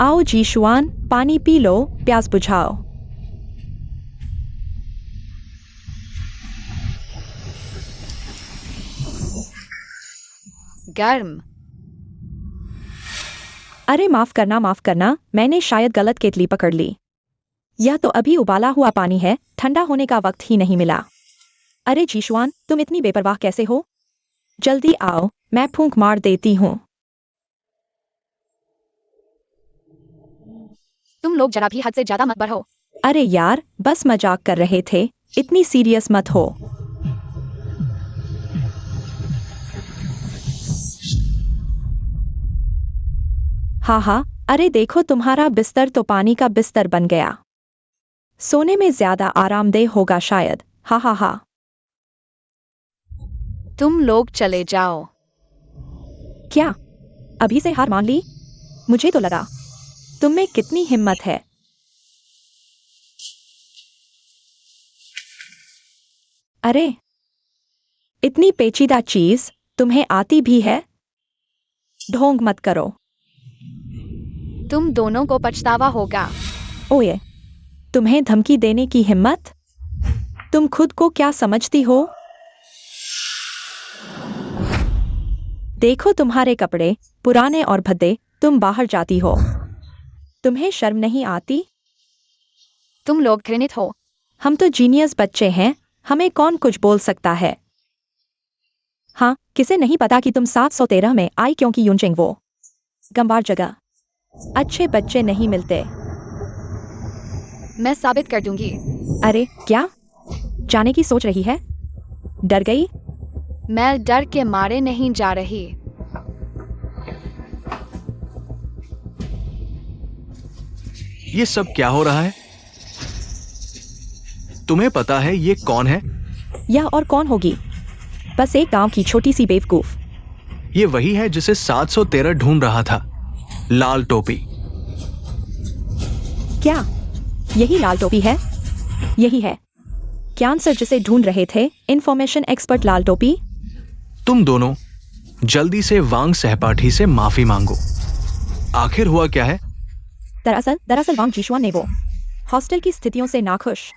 आओ जीशुआन, पानी पी लो, प्यास बुझाओ। गर्म। अरे माफ करना, मैंने शायद गलत केतली पकड़ ली। यह तो अभी उबाला हुआ पानी है, ठंडा होने का वक्त ही नहीं मिला। अरे जीशुआन, तुम इतनी बेपरवाह कैसे हो? जल्दी आओ, मैं फूंक मार देती हूँ। तुम लोग जरा भी हद से ज्यादा मत बढ़ो। अरे यार, बस मजाक कर रहे थे, इतनी सीरियस मत हो। हाँ, अरे देखो, तुम्हारा बिस्तर तो पानी का बिस्तर बन गया। सोने में ज्यादा आरामदेह होगा शायद। हा। तुम लोग चले जाओ। क्या अभी से हार मान ली? मुझे तो लगा तुम में कितनी हिम्मत है। अरे इतनी पेचीदा चीज तुम्हें आती भी है? ढोंग मत करो। तुम दोनों को पछतावा होगा। ओए, तुम्हें धमकी देने की हिम्मत? तुम खुद को क्या समझती हो? देखो तुम्हारे कपड़े पुराने और भद्दे, तुम बाहर जाती हो। तुम्हें शर्म नहीं आती? तुम लोग घृणित हो। हम तो जीनियस बच्चे हैं, हमें कौन कुछ बोल सकता है? हाँ, किसे नहीं पता कि तुम 713 में आई क्योंकि यूनचेंग वो गंवार जगह अच्छे बच्चे नहीं मिलते। मैं साबित कर दूंगी। अरे क्या जाने की सोच रही है? डर गई? मैं डर के मारे नहीं जा रही। ये सब क्या हो रहा है? तुम्हें पता है ये कौन है? यह और कौन होगी? बस एक गांव की छोटी सी बेवकूफ। ये वही है जिसे 713 ढूंढ रहा था, लाल टोपी। क्या यही लाल टोपी है? यही है कैंसर जिसे ढूंढ रहे थे, इंफॉर्मेशन एक्सपर्ट लाल टोपी। तुम दोनों जल्दी से वांग सहपाठी से माफी मांगो। आखिर हुआ क्या है? दरअसल वांग जीशुआन ने वो हॉस्टल की स्थितियों से नाखुश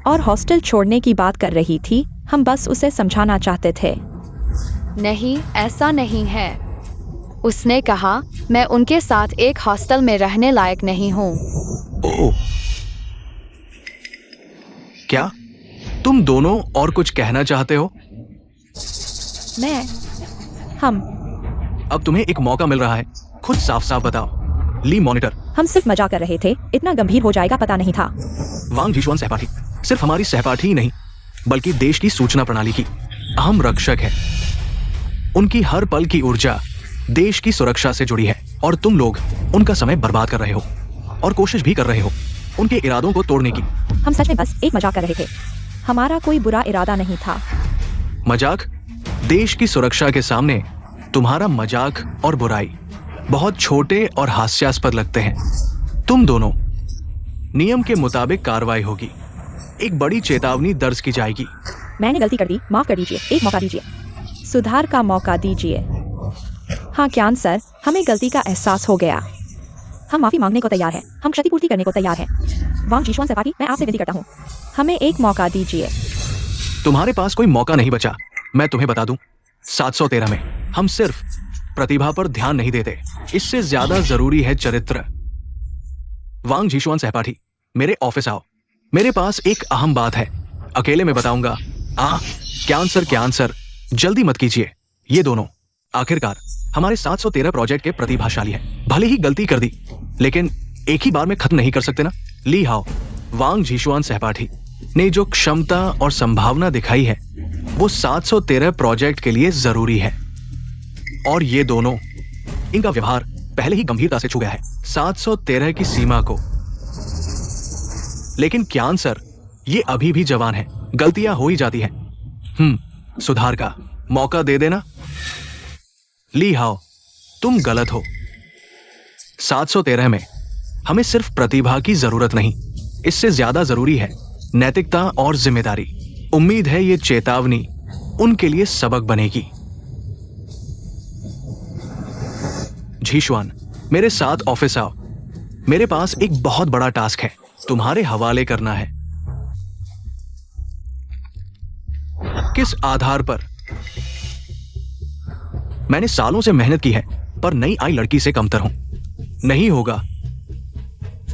और हॉस्टल छोड़ने की बात कर रही थी। हम बस उसे समझाना चाहते थे। नहीं, ऐसा नहीं है। उसने कहा मैं उनके साथ एक हॉस्टल में रहने लायक नहीं हूँ। ओह, क्या तुम दोनों और कुछ कहना चाहते हो? हम अब तुम्हें एक मौका मिल रहा है, खुद साफ साफ बताओ। ली मॉनिटर, हम सिर्फ मजाक कर रहे थे, इतना गंभीर हो जाएगा पता नहीं था। वांग जीशुआन सहपाठी सिर्फ हमारी सहपाठी ही नहीं बल्कि देश की सूचना प्रणाली की अहम रक्षक है। उनकी हर पल की ऊर्जा देश की सुरक्षा से जुड़ी है और तुम लोग उनका समय बर्बाद कर रहे हो और कोशिश भी कर रहे हो उनके इरादों को तोड़ने की। हम सच में बस एक मजाक कर रहे थे, हमारा कोई बुरा इरादा नहीं था। मजाक? देश की सुरक्षा के सामने तुम्हारा मजाक और बुराई बहुत छोटे और हास्यास्पद लगते हैं। तुम दोनों नियम के मुताबिक कार्रवाई होगी, एक बड़ी चेतावनी दर्ज की जाएगी। मैंने गलती कर दी, माफ कर दीजिए, एक मौका दीजिए, सुधार का मौका दीजिए। हाँ क्यान सर, हमें गलती का एहसास हो गया, हम माफी मांगने को तैयार हैं, हम क्षतिपूर्ति करने को तैयार हैं। वांग जीशुआन सहपाठी, मैं आपसे विनती करता हूँ, हमें एक मौका दीजिए। तुम्हारे पास कोई मौका नहीं बचा, मैं तुम्हें बता दूं, 713 में हम सिर्फ प्रतिभा पर ध्यान नहीं देते, इससे ज्यादा जरूरी है चरित्र। वांग जीशुआन सहपाठी, मेरे ऑफिस आओ। मेरे पास एक अहम बात है, अकेले में बताऊंगा। क्या आंसर, जल्दी मत कीजिए। ये दोनों आखिरकार हमारे 713 प्रोजेक्ट के प्रतिभाशाली हैं। भले ही गलती कर दी, लेकिन एक ही बार में खत्म नहीं कर सकते ना। ली हाओ, वांग जीशुआन सहपाठी ने जो क्षमता और संभावना दिखाई है, वो 713 प्रोजेक्ट के लिए जरूरी है। और ये दोनों, इनका व्यवहार पहले ही गंभीरता से छू गया है 713 की सीमा को। लेकिन क्या सर, ये अभी भी जवान है, गलतियां हो ही जाती हैं। सुधार का मौका दे देना। ली हाओ, तुम गलत हो। 713 में हमें सिर्फ प्रतिभा की जरूरत नहीं, इससे ज्यादा जरूरी है नैतिकता और जिम्मेदारी। उम्मीद है ये चेतावनी उनके लिए सबक बनेगी। जीशुआन, मेरे साथ ऑफिस आओ। मेरे पास एक बहुत बड़ा टास्क है, तुम्हारे हवाले करना है। किस आधार पर? मैंने सालों से मेहनत की है, पर नई आई लड़की से कमतर हूं। नहीं होगा,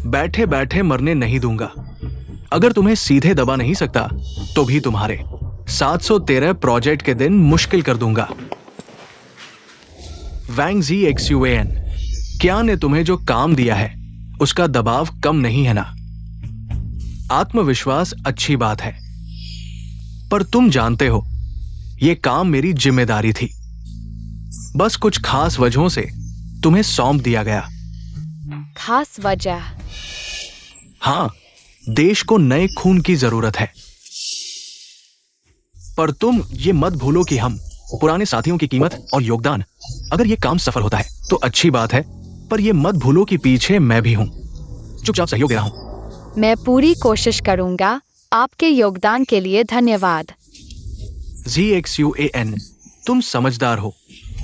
बैठे बैठे मरने नहीं दूंगा। अगर तुम्हें सीधे दबा नहीं सकता, तो भी तुम्हारे 713 प्रोजेक्ट के दिन मुश्किल कर दूंगा। वैंग जी XUAN, क्या ने तुम्हें जो काम दिया है, उसका दबाव कम नहीं है ना? आत्मविश्वास अच्छी बात है, पर तुम जानते हो, यह काम मेरी जिम्मेदारी थी। बस कुछ खास वजहों से तुम्हें सौंप दिया गया। खास वजह? हां, देश को नए खून की जरूरत है। पर तुम ये मत भूलो कि हम पुराने साथियों की कीमत और योगदान, अगर ये काम सफल होता है तो अच्छी बात है, पर ये मत भूलो कि पीछे मैं भी हूं, चुपचाप सहयोग दे रहा हूं। मैं पूरी कोशिश करूंगा। आपके योगदान के लिए धन्यवाद। ZXUAN, तुम समझदार हो,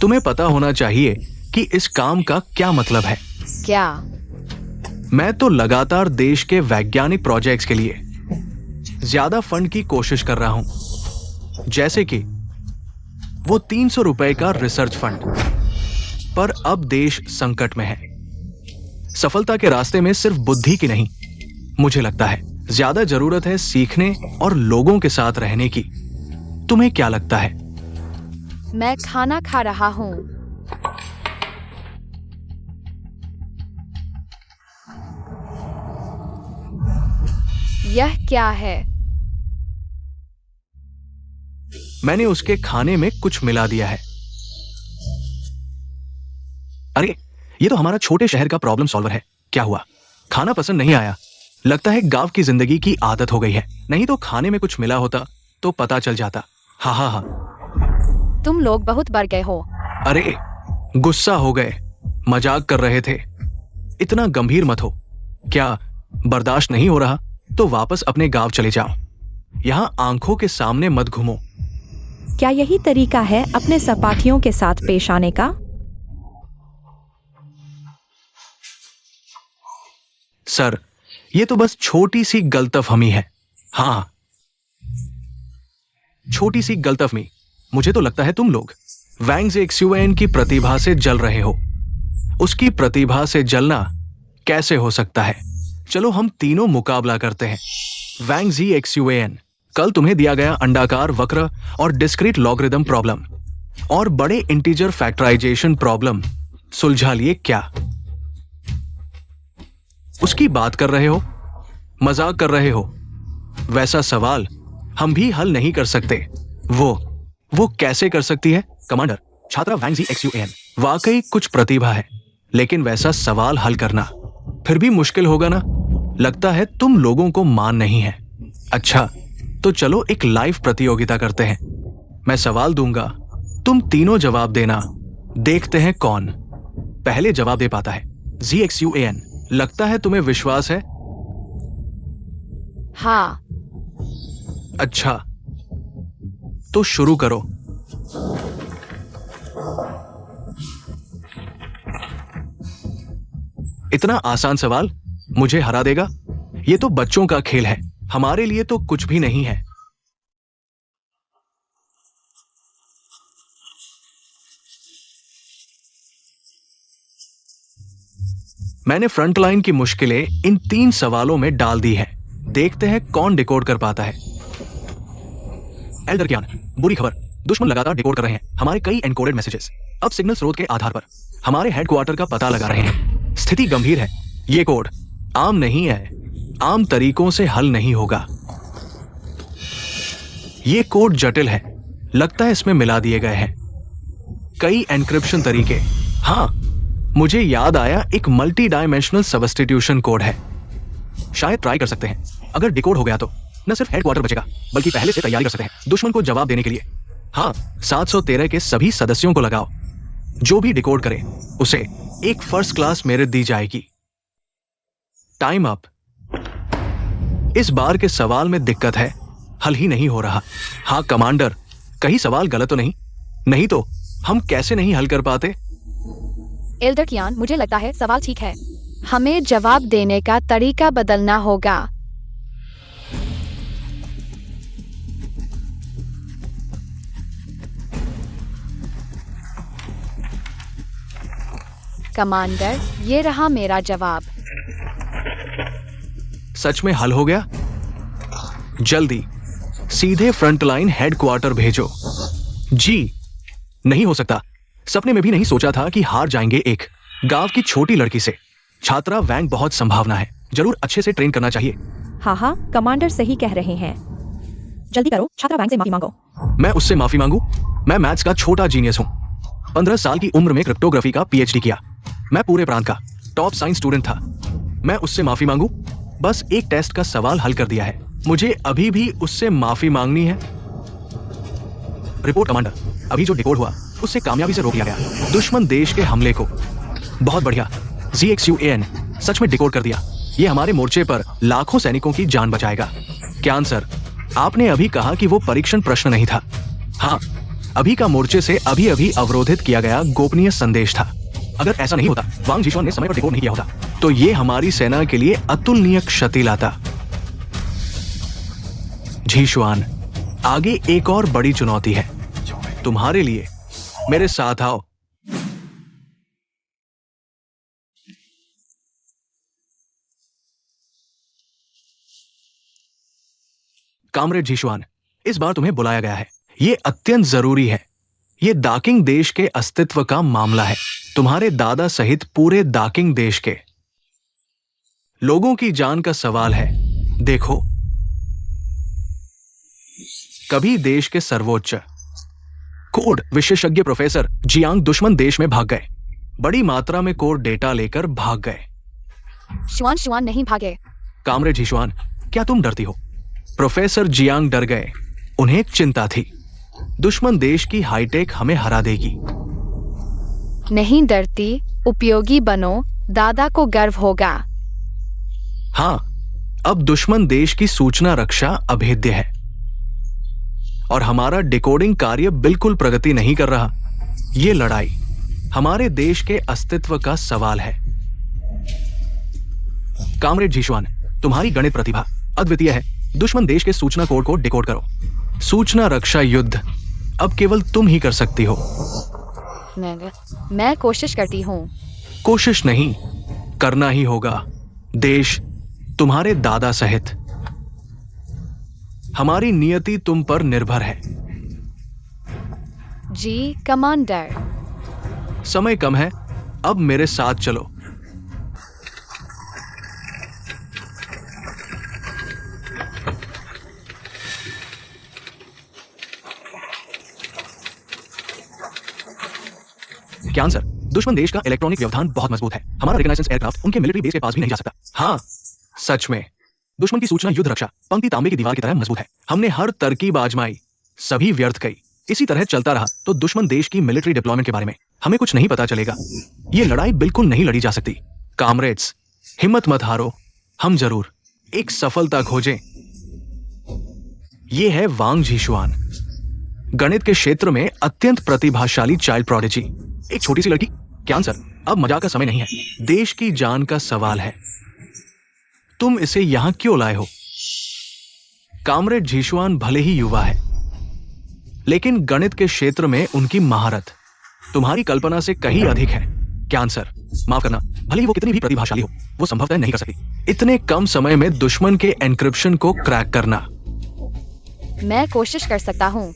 तुम्हें पता होना चाहिए कि इस काम का क्या मतलब है। क्या? मैं तो लगातार देश के वैज्ञानिक प्रोजेक्ट्स के लिए ज्यादा फंड की कोशिश कर रहा हूं, जैसे कि वो 300 रुपए का रिसर्च फंड। पर अब देश संकट में है। सफलता के रास्ते में सिर्फ बुद्धि की नहीं, मुझे लगता है ज्यादा जरूरत है सीखने और लोगों के साथ रहने की। तुम्हें क्या लगता है? मैं खाना खा रहा हूं। यह क्या है? मैंने उसके खाने में कुछ मिला दिया है। अरे, ये तो हमारा छोटे शहर का प्रॉब्लम सॉल्वर है। क्या हुआ? खाना पसंद नहीं आया? लगता है गांव की जिंदगी की आदत हो गई है। नहीं तो खाने में कुछ मिला होता तो पता चल जाता। हा। तुम लोग बहुत बढ़ गए हो। अरे, गुस्सा हो गए, मजाक कर रहे थे। इतना गंभीर मत हो। क्या बर्दाश्त नहीं हो रहा तो वापस अपने गांव चले जाओ। यहां आंखों के सामने मत घूमो। क्या यही तरीका है अपने सहपाठियों के साथ पेश आने का? सर, ये तो बस छोटी सी गलतफहमी है। हाँ, छोटी सी गलतफहमी। मुझे तो लगता है तुम लोग वैंग XUAN की प्रतिभा से जल रहे हो। उसकी प्रतिभा से जलना कैसे हो सकता है? चलो हम तीनों मुकाबला करते हैं। वैंग XUAN, कल तुम्हें दिया गया अंडाकार वक्र और डिस्क्रीट लॉगरिदम प्रॉब्लम और बड़े इंटीजर फैक्टराइजेशन प्रॉब्लम सुलझा लिए क्या? उसकी बात कर रहे हो? मजाक कर रहे हो? वैसा सवाल हम भी हल नहीं कर सकते। वो कैसे कर सकती है? कमांडर, छात्रा वैंग XUAN वाकई कुछ प्रतिभा है, लेकिन वैसा सवाल हल करना फिर भी मुश्किल होगा ना? लगता है तुम लोगों को मान नहीं है। अच्छा, तो चलो एक लाइव प्रतियोगिता करते हैं। मैं सवाल दूंगा, तुम तीनों जवाब देना। देखते हैं कौन पहले जवाब दे पाता है। ZXUAN, लगता है तुम्हें विश्वास है? हाँ। अच्छा, तो शुरू करो। इतना आसान सवाल मुझे हरा देगा? ये तो बच्चों का खेल है, हमारे लिए तो कुछ भी नहीं है। मैंने फ्रंटलाइन की मुश्किलें इन 3 सवालों में डाल दी है। देखते हैं कौन डिकोड कर पाता है। एल्डर ज्ञान, बुरी खबर, दुश्मन लगातार डिकोड कर रहे हैं हमारे कई एनकोडेड मैसेजेस। अब सिग्नल स्रोत के आधार पर हमारे हेडक्वार्टर का पता लगा रहे हैं। स्थिति गंभीर है। ये कोड आम नहीं है, आम तरीकों से हल नहीं होगा। ये कोड जटिल है, लगता है इसमें मिला दिए गए हैं कई एन्क्रिप्शन तरीके। हाँ, मुझे याद आया, एक मल्टी डायमेंशनल सब्स्टिट्यूशन कोड है। शायद ट्राई कर सकते हैं। अगर डिकोड हो गया तो न सिर्फ हेडक्वार्टर बचेगा, बल्कि पहले से तैयारी कर सकते हैं दुश्मन को जवाब देने के लिए। हाँ, 713 के सभी सदस्यों को लगाओ। जो भी डिकोड करे उसे एक फर्स्ट क्लास मेरिट दी जाएगी। Time up. इस बार के सवाल में दिक्कत है, हल ही नहीं हो रहा। हाँ कमांडर, कहीं सवाल गलत तो नहीं? नहीं तो हम कैसे नहीं हल कर पाते? एल्डर कियान, मुझे लगता है सवाल ठीक है। हमें जवाब देने का तरीका बदलना होगा। कमांडर, ये रहा मेरा जवाब। सच में हल हो गया? जल्दी सीधे फ्रंटलाइन हेडक्वार्टर भेजो। जी नहीं हो सकता। सपने में भी नहीं सोचा था कि हार जाएंगे एक गांव की छोटी लड़की से। छात्रा वैंग बहुत संभावना है, जरूर अच्छे से ट्रेन करना चाहिए। हाँ, कमांडर सही कह रहे हैं। जल्दी करो, छात्रा वैंग से माफी मांगो। मैं उससे माफी मांगू? मैं मैथ्स का छोटा जीनियस हूं। 15 साल की उम्र में क्रिप्टोग्राफी का पीएचडी किया। मैं पूरे प्रांत का टॉप साइंस स्टूडेंट था। मैं उससे माफी मांगू? बस एक टेस्ट का सवाल हल कर दिया है, मुझे अभी भी उससे माफी मांगनी है। रिपोर्ट कमांडर, अभी जो डिकोड हुआ उससे कामयाबी से रोक लिया गया दुश्मन देश के हमले को। बहुत बढ़िया, ZXUAN सच में डिकोड कर दिया। ये हमारे मोर्चे पर लाखों सैनिकों की जान बचाएगा। क्यान सर, आपने अभी कहा कि वो परीक्षण प्रश्न नहीं था। हाँ, अभी का मोर्चे से अभी अभी अवरोधित किया गया गोपनीय संदेश था। अगर ऐसा नहीं होता, वांग झिशुआन ने समय पर डिकोड नहीं किया होता, तो ये हमारी सेना के लिए अतुलनीय क्षति लाता। झिशुआन, आगे एक और बड़ी चुनौती है तुम्हारे लिए। मेरे साथ आओ। कामरेड झिशुआन, इस बार तुम्हें बुलाया गया है। यह अत्यंत जरूरी है। यह दाकिंग देश के अस्तित्व का मामला है। तुम्हारे दादा सहित पूरे दाकिंग देश के लोगों की जान का सवाल है। देखो, कभी देश के सर्वोच्च कोड विशेषज्ञ प्रोफेसर जियांग दुश्मन देश में भाग गए। बड़ी मात्रा में कोड डेटा लेकर भाग गए। शुआन नहीं भागे। कामरेड झिशुआन, क्या तुम डरती हो? प्रोफेसर जियांग डर गए। उन्हें चिंता थी, दुश्मन देश की हाईटेक हमें हरा देगी। नहीं डरती, उपयोगी बनो, दादा को गर्व होगा। हाँ, अब दुश्मन देश की सूचना रक्षा अभेद्य है और हमारा डिकोडिंग कार्य बिल्कुल प्रगति नहीं कर रहा। यह लड़ाई हमारे देश के अस्तित्व का सवाल है। कामरेड झिशुआन, तुम्हारी गणित प्रतिभा अद्वितीय है। दुश्मन देश के सूचना कोड को डिकोड करो। सूचना रक्षा युद्ध अब केवल तुम ही कर सकती हो। मैं कोशिश करती हूँ। कोशिश नहीं, करना ही होगा। देश तुम्हारे दादा सहित, हमारी नियति तुम पर निर्भर है। जी कमांडर। समय कम है, अब मेरे साथ चलो। ज्ञान सर, दुश्मन देश का इलेक्ट्रॉनिक व्यवधान बहुत मजबूत है। हमारा रिकॉनाइसेंस एयरक्राफ्ट उनके मिलिट्री बेस के पास भी नहीं जा सकता। हाँ, सच में दुश्मन की सूचना युद्ध रक्षा पंक्ति तांबे की दीवार की तरह मजबूत है। हमने हर तरकीब आजमाई, सभी व्यर्थ गई। इसी तरह चलता रहा तो दुश्मन देश की मिलिट्री डिप्लॉयमेंट के बारे में हमें कुछ नहीं पता चलेगा। यह लड़ाई बिल्कुल नहीं लड़ी जा सकती। कामरेड्स, हिम्मत मत हारो, हम जरूर एक सफलता खोजें। यह है वांग झिशुआन, गणित के क्षेत्र में अत्यंत प्रतिभाशाली चाइल्ड प्रोडिजी। एक छोटी सी लड़की। क्यान सर, अब मजाक का समय नहीं है, देश की जान का सवाल है। तुम इसे यहां क्यों लाए हो? कामरेड झिशुआन भले ही युवा है, लेकिन गणित के क्षेत्र में उनकी महारत तुम्हारी कल्पना से कहीं अधिक है। क्यान सर, माफ करना, भले ही वो कितनी भी प्रतिभाशाली हो, वो संभवतः नहीं कर सकती इतने कम समय में दुश्मन के एन्क्रिप्शन को क्रैक करना। मैं कोशिश कर सकता हूँ।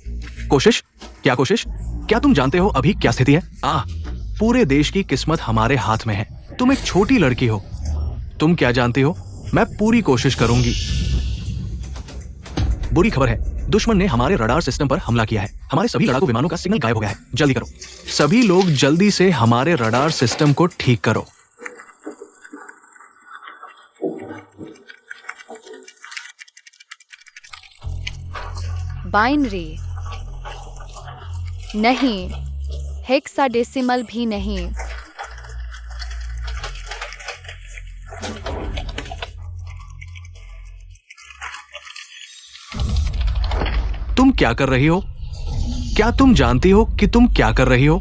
कोशिश? क्या कोशिश? क्या तुम जानते हो अभी क्या स्थिति है? पूरे देश की किस्मत हमारे हाथ में है। तुम एक छोटी लड़की हो। तुम क्या जानती हो? मैं पूरी कोशिश करूंगी। बुरी खबर है, दुश्मन ने हमारे रडार सिस्टम पर हमला किया है। हमारे सभी लड़ाकू विमानों का सिग्नल गायब हो गया है। जल्दी करो, सभी लोग जल्दी से हमारे रडार सिस्टम को ठीक करो। बाइनरी नहीं, हेक्साडेसिमल भी नहीं। तुम क्या कर रही हो? क्या तुम जानती हो कि तुम क्या कर रही हो?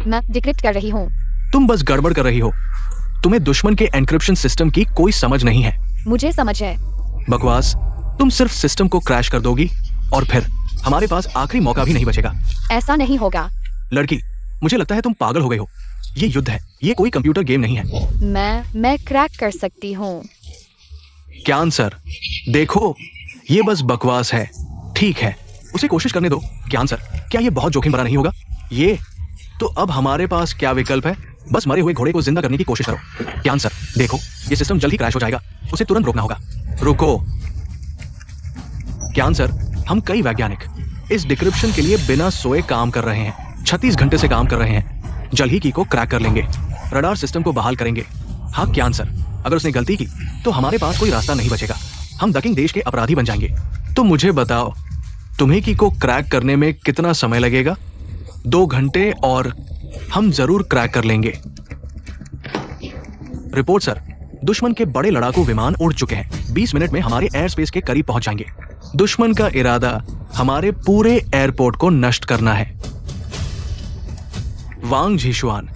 मैं डिक्रिप्ट कर रही हूँ। तुम बस गड़बड़ कर रही हो। तुम्हें दुश्मन के एन्क्रिप्शन सिस्टम की कोई समझ नहीं है। मुझे समझ है। बकवास। तुम सिर्फ सिस्टम को क्रैश कर दोगी और फिर हमारे पास आखिरी मौका भी नहीं बचेगा। ऐसा नहीं होगा। लड़की, मुझे लगता है तुम पागल हो गई हो। ये युद्ध है, ये कोई कंप्यूटर गेम नहीं है। मैं क्रैक कर सकती हूँ। क्यान सर, देखो, ये बस बकवास है। ठीक है, उसे कोशिश करने दो। क्यान सर, क्या ये बहुत जोखिम भरा नहीं होगा? ये तो अब हमारे पास क्या विकल्प है? बस मरे हुए घोड़े को जिंदा करने की कोशिश करो। क्यान सर, देखो, ये सिस्टम जल्द ही क्रैश हो जाएगा। उसे तुरंत रोकना होगा। रुको। क्यान सर, हम कई वैज्ञानिक इस डिक्रिप्शन के लिए बिना सोए काम कर रहे हैं। 36 घंटे से काम कर रहे हैं। जल्द ही की को क्रैक कर लेंगे, रडार सिस्टम को बहाल करेंगे। हाँ क्यान सर, अगर उसने गलती की तो हमारे पास कोई रास्ता नहीं बचेगा। हम दकिंग देश के अपराधी बन जाएंगे। तो मुझे बताओ, तुम्हें की को क्रैक करने में कितना समय लगेगा? 2 घंटे और हम जरूर क्रैक कर लेंगे। रिपोर्ट सर, दुश्मन के बड़े लड़ाकू विमान उड़ चुके हैं। 20 मिनट में हमारे एयर स्पेस के करीब पहुंच जाएंगे। दुश्मन का इरादा हमारे पूरे एयरपोर्ट को नष्ट करना है। वांग झीशुआन,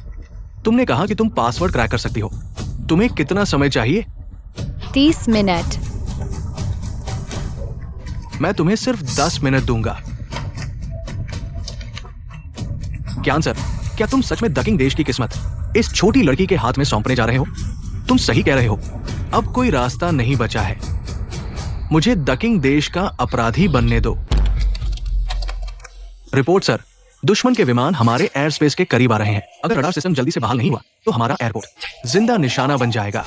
तुमने कहा कि तुम पासवर्ड क्रैक कर सकती हो। तुम्हें कितना समय चाहिए? 30 मिनट। मैं तुम्हें सिर्फ 10 मिनट दूंगा। क्यान सर, क्या तुम सच में दकिंग देश की किस्मत इस छोटी लड़की के हाथ में सौंपने जा रहे हो? तुम सही कह रहे हो। अब कोई रास्ता नहीं बचा है। मुझे दकिंग देश का अपराधी बनने दो। रिपोर्ट सर, दुश्मन के विमान हमारे एयर स्पेस के करीब आ रहे हैं। अगर रडार सिस्टम जल्दी से बहाल नहीं हुआ तो हमारा एयरपोर्ट जिंदा निशाना बन जाएगा।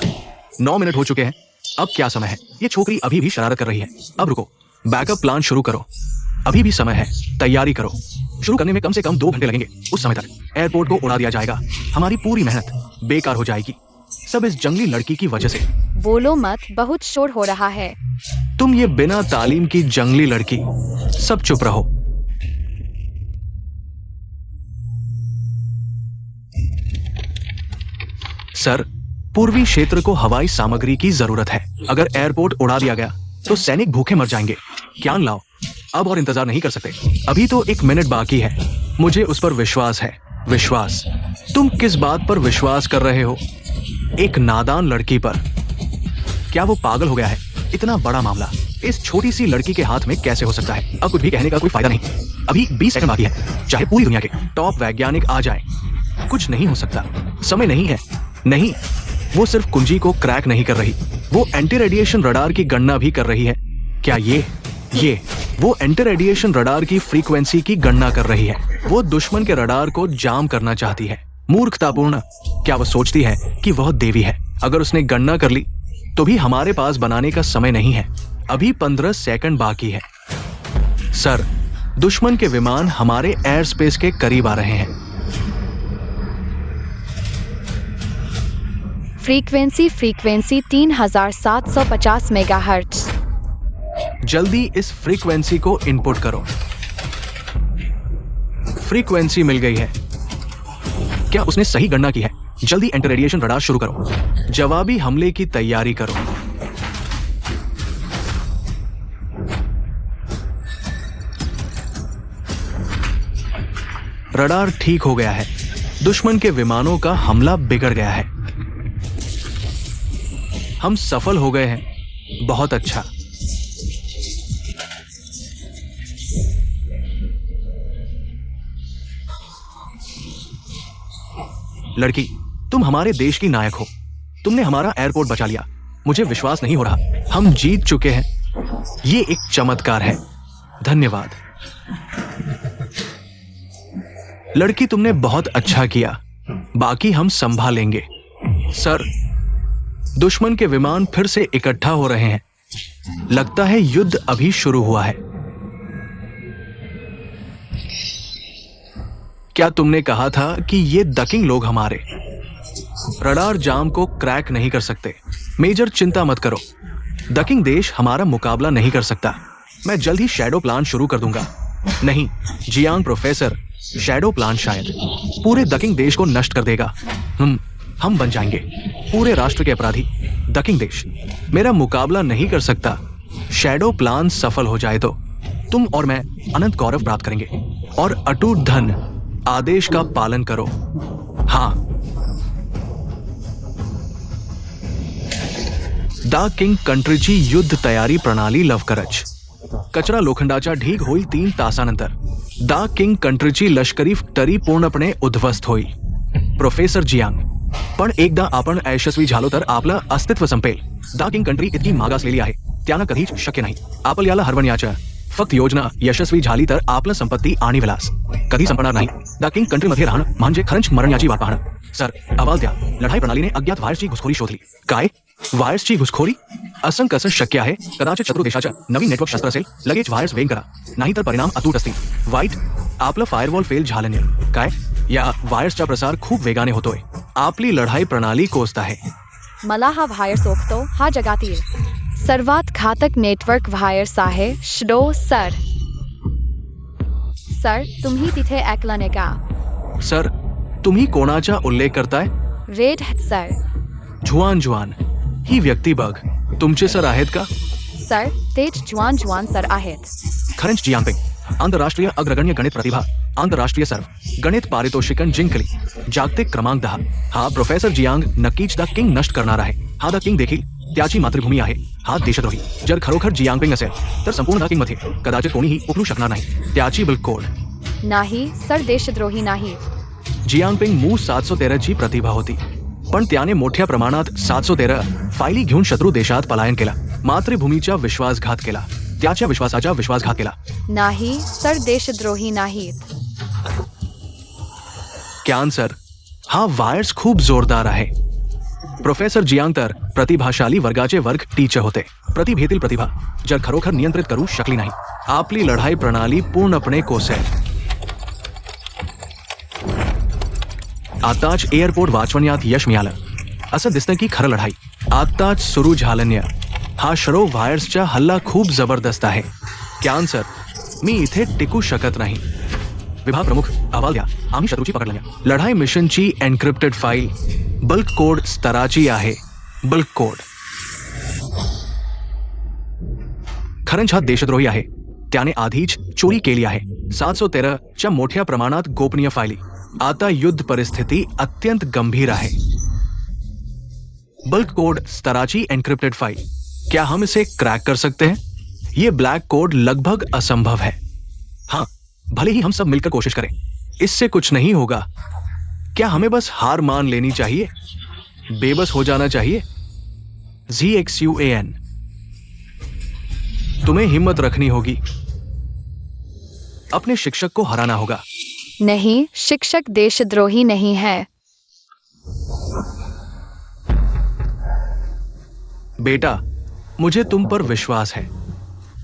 9 मिनट हो चुके हैं। अब क्या समय है? ये छोकरी अभी भी शरारत कर रही है। अब रुको, बैकअप प्लान शुरू करो। अभी भी समय है, तैयारी करो। शुरू करने में कम से कम 2 घंटे लगेंगे। उस समय तक एयरपोर्ट को उड़ा दिया जाएगा। हमारी पूरी मेहनत बेकार हो जाएगी, सब इस जंगली लड़की की वजह से। बोलो मत, बहुत शोर हो रहा है। तुम ये बिना तालीम की जंगली लड़की, सब चुप रहो। सर, पूर्वी क्षेत्र को हवाई सामग्री की जरूरत है। अगर एयरपोर्ट उड़ा दिया गया तो सैनिक भूखे मर जाएंगे। क्यान लाओ, अब और इंतजार नहीं कर सकते। अभी तो 1 मिनट बाकी है। मुझे उस पर विश्वास है। विश्वास? तुम किस बात पर विश्वास कर रहे हो? एक नादान लड़की पर। क्या वो पागल हो गया है? इतना बड़ा मामला इस छोटी सी लड़की के हाथ में कैसे हो सकता है? अब कुछ भी कहने का कोई फायदा नहीं। अभी 20 सेकंड बाकी है। चाहे पूरी दुनिया के टॉप वैज्ञानिक आ जाएं, कुछ नहीं हो सकता। समय नहीं है। नहीं, वो सिर्फ कुंजी को क्रैक नहीं कर रही, वो एंटी रेडिएशन रडार की गणना भी कर रही है। क्या ये वो एंटी रेडिएशन रडार की फ्रीक्वेंसी की गणना कर रही है। वो दुश्मन के रडार को जाम करना चाहती है। मूर्खतापूर्ण। क्या वो सोचती है कि वह देवी है? अगर उसने गणना कर ली तो भी हमारे पास बनाने का समय नहीं है। अभी 15 सेकंड बाकी है। सर, दुश्मन के विमान हमारे एयर स्पेस के करीब आ रहे हैं। Frequency 3750 megahertz. जल्दी इस फ्रीक्वेंसी को इनपुट करो। फ्रीक्वेंसी मिल गई है। क्या उसने सही गणना की है? जल्दी एंटी रेडिएशन रडार शुरू करो। जवाबी हमले की तैयारी करो। रडार ठीक हो गया है। दुश्मन के विमानों का हमला बिगड़ गया है। हम सफल हो गए हैं। बहुत अच्छा। लड़की, तुम हमारे देश की नायक हो। तुमने हमारा एयरपोर्ट बचा लिया। मुझे विश्वास नहीं हो रहा, हम जीत चुके हैं। ये एक चमत्कार है। धन्यवाद। लड़की, तुमने बहुत अच्छा किया। बाकी हम संभालेंगे। सर, दुश्मन के विमान फिर से इकट्ठा हो रहे हैं। लगता है युद्ध अभी शुरू हुआ है। क्या तुमने कहा था कि ये डकिंग लोग हमारे रडार जाम को क्रैक नहीं कर सकते? मेजर, चिंता मत करो। डकिंग देश हमारा मुकाबला नहीं कर सकता। मैं जल्द ही शैडो प्लान शुरू कर दूंगा। नहीं जियांग प्रोफेसर, शैडो प्लान शायद पूरे डकिंग देश को नष्ट कर देगा। हम बन जाएंगे पूरे राष्ट्र के अपराधी। डकिंग देश मेरा मुकाबला नहीं कर सकता। शैडो प्लान सफल हो जाए तो तुम और मैं अनंत गौरव प्राप्त करेंगे और अटूट धन। आदेश का पालन करो। हाँ। द किंग कंट्रीची युद्ध तयारी प्रणाली लवकरच. कचरा लोखंडाच्या ढीग होईल 3 तासानंतर. द किंग कंट्रीची लष्करी तरी पूर्णपणे उद्ध्वस्त होईल. प्रोफेसर जियांग, पण एकदा आपण यशस्वी झालो तर आपलं अस्तित्व संपेल. द किंग कंट्री इतकी मागासलेली आहे, त्यानं कधीच शक्य नाही. आपल्याला हरवण्याच्या फक्त योजना यशस्वी झाली तर आपलं संपत्ती आणि विलास कधी संपणार नाही. द किंग कंट्रीमध्ये राहणं म्हणजे खरंच मरण्याची वाट पाहणं. सर, अहवाल द्या. लढाई प्रणालीने अज्ञात व्हायर्सची घुसखोरी शोधली. काय? व्हायर्सची घुसखोरी? असं कसं शक्य आहे? कदाचित शत्रू देशाच्या नवीन नेटवर्क शस्त्र असेल. लगेच व्हायर्स वेग करा, नाहीतर परिणाम अतूट असतील. वाईट, आपलं फायरवॉल फेल झालं नाही. काय? या व्हायर्सचा प्रसार खूप वेगाने होतोय. आपली लढाई प्रणाली कोसत आहे. मला हा व्हायर्स ओळखतो. हा जगातील सर्वात घातक नेटवर्क व्हायर्स आहे. Shadow sir. सर, तुम्ही तिथे ऐकलं नाही का? सर, तुम्ही कोणाचा उल्लेख करताय? Red sir. जुआन, ही व्यक्ती बघ. तुमचे सर आहेत का? सर, तेच जुआन सर आहेत. खरंच जियांगपिंग, आंतरराष्ट्रीय अग्रगण्य गणित प्रतिभा, आंतरराष्ट्रीय सर्व गणित पारितोषिकन जिंकली. जागतिक क्रमांक 10. हा प्रोफेसर जियांग नक्कीच द किंग नष्ट करणार आहे. हा द किंग देखील त्याची मातृभूमी आहे. हा देशद्रोही जर खरोखर जियांगपिंग असेल तर संपूर्ण द किंग मध्ये कदाचित कोणीही उकलू शकणार नाही. त्याची बिल्ड कोड नाही सर, देशद्रोही नाही. जियांगपिंग मू 713 ची प्रतिभा होती, पण त्याने मोठ्या प्रमाणात 713 फायली घेऊन शत्रू देशात पलायन केला. मातृभूमीचा विश्वासघात केला. त्याच्या विश्वासाचा विश्वासघात केला. नाही सर, देशद्रोही नाहीत. क्यान सर, हा व्हायर्स खूप जोरदार आहे. प्रोफेसर जियांग तर प्रतिभाशाली वर्गाचे वर्ग टीचर होते. प्रतिभेतील प्रतिभा जर खरोखर नियंत्रित करू शकली नाही, आपली लढाई प्रणाली पूर्णपणे कोसळेल. आताच एअरपोर्ट वाचवण्यात यश मिळालं. असं दिसतं की खरं लढाई आताच सुरू झालन्य. हा शरो व्हायर्सचा हल्ला खूप जबरदस्त आहे. क्यान सर, मी इथे टिकू शकत नाही. विभाग प्रमुख, अहवाल द्या. आम्ही शत्रूची पकड लावल्या. लढाई मिशनची एन्क्रिप्टेड फाईल बल्क कोड स्तराची आहे. Bulk code. खरंच हा देशद्रोही आहे. त्याने आधीच चोरी केली आहे. 713 च्या मोठ्या प्रमाणात गोपनीय फायली. आता युद्ध परिस्थिती अत्यंत गंभीर आहे. बल्क कोड स्तराची एन्क्रिप्टेड फाइल. क्या हम इसे क्रैक कर सकते हैं? ये ब्लैक कोड लगभग असंभव है. हाँ, भले ही हम सब मिलकर कोशिश करें, इससे कुछ नहीं होगा. क्या हमें बस हार मान लेनी चाहिए? बेबस हो जाना चाहिए? ZXUAN, तुम्हें हिम्मत रखनी होगी. अपने शिक्षक को हराना होगा. नहीं, शिक्षक देशद्रोही नहीं है. बेटा, मुझे तुम पर विश्वास है.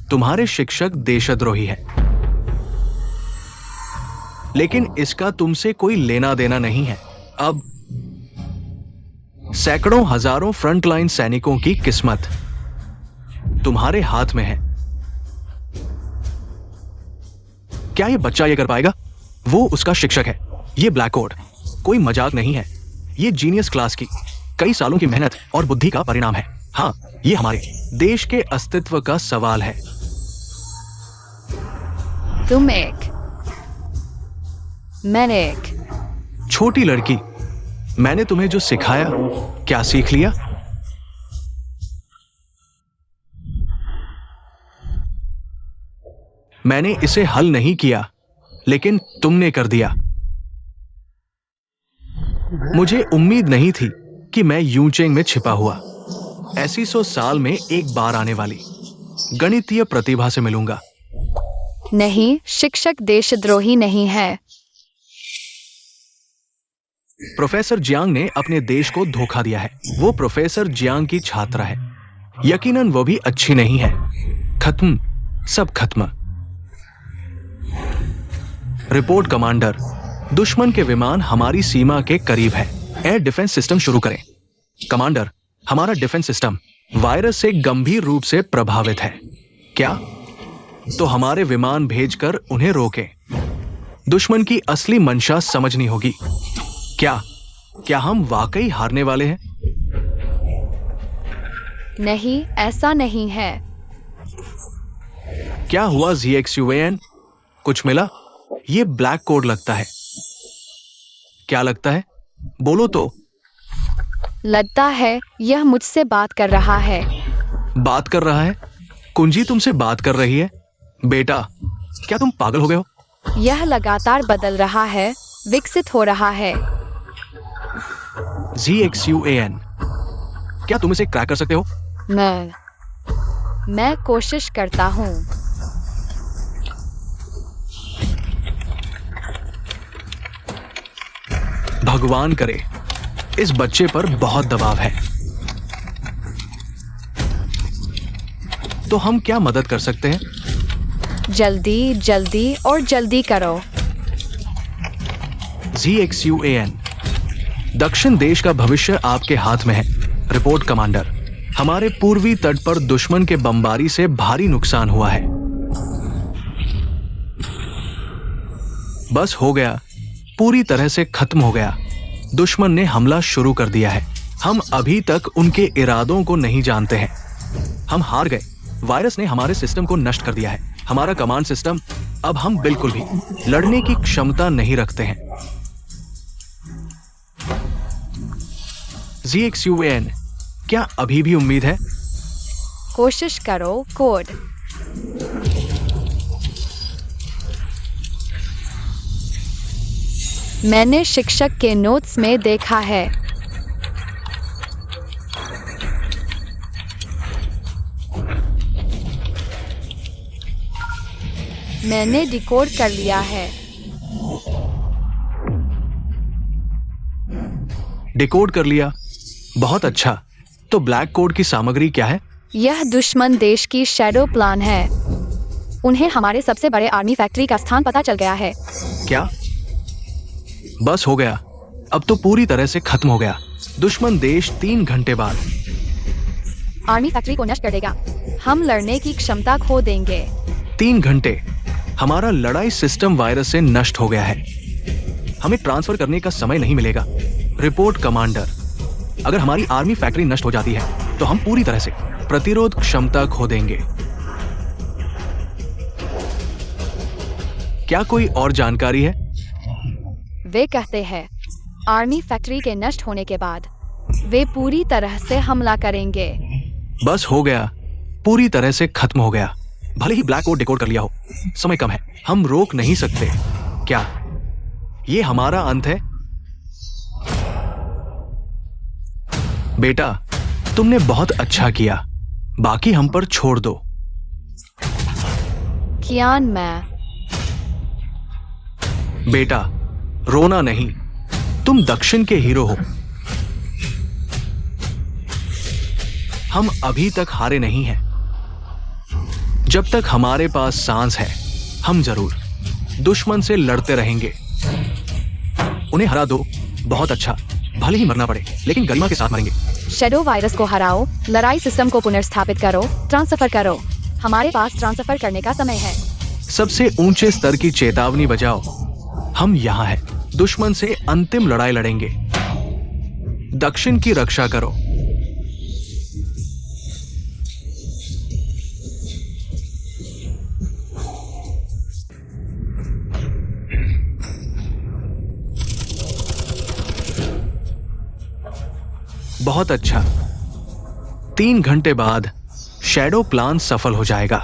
तुम्हारे शिक्षक देशद्रोही है, लेकिन इसका तुमसे कोई लेना देना नहीं है. अब सैकड़ों हजारों फ्रंटलाइन सैनिकों की किस्मत तुम्हारे हाथ में है. क्या ये बच्चा ये कर पाएगा? वो उसका शिक्षक है. ये ब्लैक कोड कोई मजाक नहीं है. ये जीनियस क्लास की कई सालों की मेहनत और बुद्धि का परिणाम है. हाँ, ये हमारे देश के अस्तित्व का सवाल है. तुम एक, मैंने एक. छोटी लड़की, मैंने तुम्हें जो सिखाया, क्या सीख लिया? मैंने इसे हल नहीं किया, लेकिन तुमने कर दिया. मुझे उम्मीद नहीं थी कि मैं यूचेंग में छिपा हुआ ऐसी 100 साल में एक बार आने वाली गणितीय प्रतिभा से मिलूंगा। नहीं, शिक्षक देशद्रोही नहीं है। प्रोफेसर जियांग ने अपने देश को धोखा दिया है। वो प्रोफेसर जियांग की छात्रा है। यकीनन वो भी अच्छी नहीं है। खत्म, सब खत्म। रिपोर्ट कमांडर, दुश्मन के विमान हमारी सीमा के करीब है। एयर डिफेंस सिस्टम शुरू करें। कमांडर, हमारा डिफेंस सिस्टम वायरस से गंभीर रूप से प्रभावित है। क्या? तो हमारे विमान भेजकर उन्हें रोकें। दुश्मन की असली मंशा समझनी होगी। क्या हम वाकई हारने वाले हैं? नहीं, ऐसा नहीं है। क्या हुआ ZXUAN? कुछ मिला? ये ब्लैक कोड लगता है। क्या लगता है? बोलो तो। लगता है यह मुझसे बात कर रहा है। बात कर रहा है? कुंजी तुमसे बात कर रही है? बेटा, क्या तुम पागल हो गए हो? यह लगातार बदल रहा है, विकसित हो रहा है। ZXUAN, क्या तुम इसे क्रैक कर सकते हो? मैं कोशिश करता हूँ। भगवान करे, इस बच्चे पर बहुत दबाव है। तो हम क्या मदद कर सकते हैं? जल्दी जल्दी और जल्दी करो। ZXUAN, दक्षिण देश का भविष्य आपके हाथ में है। रिपोर्ट कमांडर, हमारे पूर्वी तट पर दुश्मन के बमबारी से भारी नुकसान हुआ है। बस हो गया, पूरी तरह से खत्म हो गया। दुश्मन ने हमला शुरू कर दिया है। हम अभी तक उनके इरादों को नहीं जानते हैं। हम हार गए। वायरस ने हमारे सिस्टम को नष्ट कर दिया है। हमारा कमांड सिस्टम, अब हम बिल्कुल भी लड़ने की क्षमता नहीं रखते हैं। ZXUAN, क्या अभी भी उम्मीद है? कोशिश करो। कोड मैंने शिक्षक के नोट्स में देखा है। मैंने डिकोड कर लिया है। डिकोड कर लिया? बहुत अच्छा। तो ब्लैक कोड की सामग्री क्या है? यह दुश्मन देश की शैडो प्लान है। उन्हें हमारे सबसे बड़े आर्मी फैक्ट्री का स्थान पता चल गया है। क्या? बस हो गया, अब तो पूरी तरह से खत्म हो गया। दुश्मन देश 3 घंटे बाद आर्मी फैक्ट्री को नष्ट कर देगा। हम लड़ने की क्षमता खो देंगे। 3 घंटे, हमारा लड़ाई सिस्टम वायरस से नष्ट हो गया है। हमें ट्रांसफर करने का समय नहीं मिलेगा। रिपोर्ट कमांडर, अगर हमारी आर्मी फैक्ट्री नष्ट हो जाती है तो हम पूरी तरह से प्रतिरोध क्षमता खो देंगे। क्या कोई और जानकारी है? वे कहते हैं आर्मी फैक्ट्री के नष्ट होने के बाद वे पूरी तरह से हमला करेंगे। बस हो गया, पूरी तरह से खत्म हो गया। भले ही ब्लैक कोड डिकोड कर लिया हो, समय कम है, हम रोक नहीं सकते। क्या ये हमारा अंत है? बेटा, तुमने बहुत अच्छा किया, बाकी हम पर छोड़ दो। कियान, मैं बेटा, रोना नहीं, तुम दक्षिण के हीरो हो। हम अभी तक हारे नहीं हैं। जब तक हमारे पास सांस है, हम जरूर दुश्मन से लड़ते रहेंगे। उन्हें हरा दो, बहुत अच्छा, भले ही मरना पड़े, लेकिन गरिमा के साथ मरेंगे। शैडो वायरस को हराओ, लड़ाई सिस्टम को पुनर्स्थापित करो, ट्रांसफर करो। हमारे पास ट्रांसफर करने का समय है। सबसे ऊंचे स्तर की चेतावनी बजाओ। हम यहां हैं, दुश्मन से अंतिम लड़ाई लड़ेंगे। दक्षिण की रक्षा करो। बहुत अच्छा। 3 घंटे बाद शैडो प्लान सफल हो जाएगा।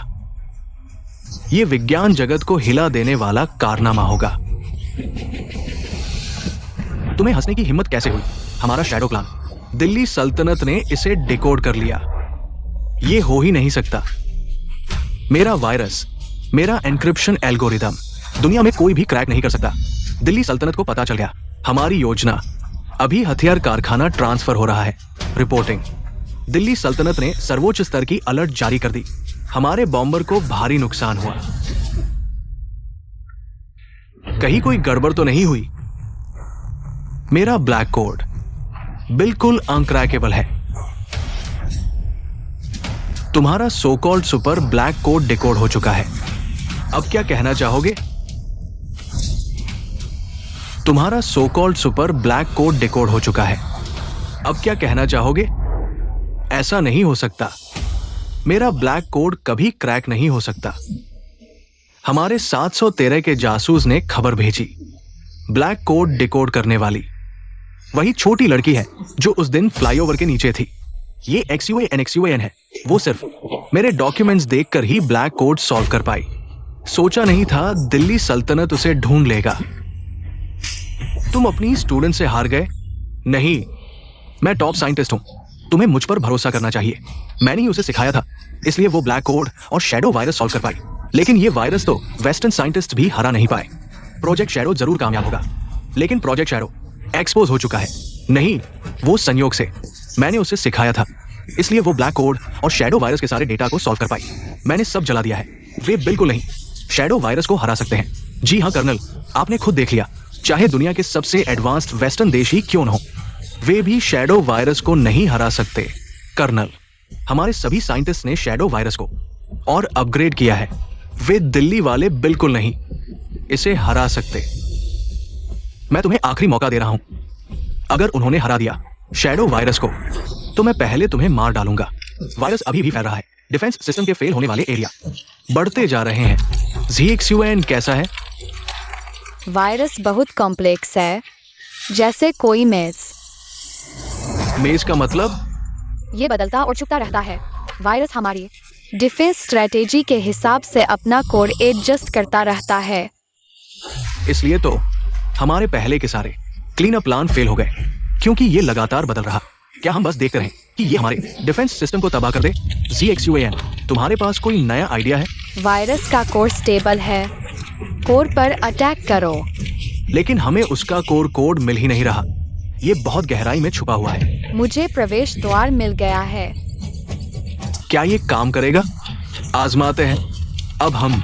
यह विज्ञान जगत को हिला देने वाला कारनामा होगा। तुम्हें हंसने की हिम्मत कैसे हुई? हमारा शैडो प्लान, दिल्ली सल्तनत ने इसे डिकोड कर लिया। ये हो ही नहीं सकता। मेरा वायरस, मेरा एन्क्रिप्शन एल्गोरिदम दुनिया में कोई भी क्रैक नहीं कर सकता। दिल्ली सल्तनत को पता चल गया हमारी योजना। अभी हथियार कारखाना ट्रांसफर हो रहा है। रिपोर्टिंग, दिल्ली सल्तनत ने सर्वोच्च स्तर की अलर्ट जारी कर दी। हमारे बॉम्बर को भारी नुकसान हुआ। कहीं कोई गड़बड़ तो नहीं हुई? मेरा ब्लैक कोड बिल्कुल अनक्रैकेबल है। तुम्हारा so called super black code decode हो चुका है। अब क्या कहना चाहोगे? तुम्हारा so called super black code decode हो चुका है। अब क्या कहना चाहोगे? ऐसा नहीं हो सकता। मेरा ब्लैक कोड कभी क्रैक नहीं हो सकता। हमारे 713 के जासूस ने खबर भेजी। ब्लैक कोड डिकोड करने वाली वही छोटी लड़की है जो उस दिन फ्लाईओवर के नीचे थी। ये XUAN है। वो सिर्फ मेरे डॉक्यूमेंट्स देखकर ही ब्लैक कोड सॉल्व कर पाई। सोचा नहीं था दिल्ली सल्तनत उसे ढूंढ लेगा। तुम अपनी स्टूडेंट से हार गए? नहीं, मैं टॉप साइंटिस्ट हूं। तुम्हें मुझ पर भरोसा करना चाहिए। मैंने ही उसे सिखाया था, इसलिए वो ब्लैक कोड और शैडो वायरस सॉल्व कर पाई। लेकिन ये वायरस तो वेस्टर्न साइंटिस्ट भी हरा नहीं पाए। प्रोजेक्ट शैडो जरूर कामयाब होगा, लेकिन प्रोजेक्ट शैडो एक्सपोज हो चुका है। नहीं, वो संयोग से। मैंने उसे सिखाया था, इसलिए वो ब्लैक कोड और शैडो वायरस के सारे डेटा को सॉल्व कर पाई। मैंने सब जला दिया है। वे बिल्कुल नहीं शैडो वायरस को हरा सकते हैं। जी हाँ कर्नल, आपने खुद देख लिया। चाहे दुनिया के सबसे एडवांस्ड वेस्टर्न देश ही क्यों न हो, वे भी शैडो वायरस को नहीं हरा सकते। कर्नल, हमारे सभी साइंटिस्ट ने शैडो वायरस को और अपग्रेड किया है। वे दिल्ली वाले बिल्कुल नहीं इसे हरा सकते। मैं तुम्हें आखिरी मौका दे रहा हूं। अगर उन्होंने हरा दिया शैडो वायरस को, तो मैं पहले तुम्हें मार डालूंगा। वायरस अभी भी फैल रहा है। डिफेंस सिस्टम के फेल होने वाले एरिया बढ़ते जा रहे हैं। ZXUAN कैसा है? वायरस बहुत कॉम्प्लेक्स है, जैसे कोई मेज। मेज का मतलब? ये बदलता और छुपता रहता है। वायरस हमारी डिफेंस स्ट्रेटेजी के हिसाब से अपना कोड एडजस्ट करता रहता है। इसलिए तो हमारे पहले के सारे क्लीन अप प्लान फेल हो गए, क्योंकि ये लगातार बदल रहा। क्या हम बस देखते रहें कि ये हमारे डिफेंस सिस्टम को तबाह कर दे? ZXUAN, तुम्हारे पास कोई नया आइडिया है? वायरस का कोड स्टेबल है। कोर पर अटैक करो। लेकिन हमें उसका कोर कोड मिल ही नहीं रहा। ये बहुत गहराई में छुपा हुआ है। मुझे प्रवेश द्वार मिल गया है। क्या ये काम करेगा? आजमाते हैं। अब हम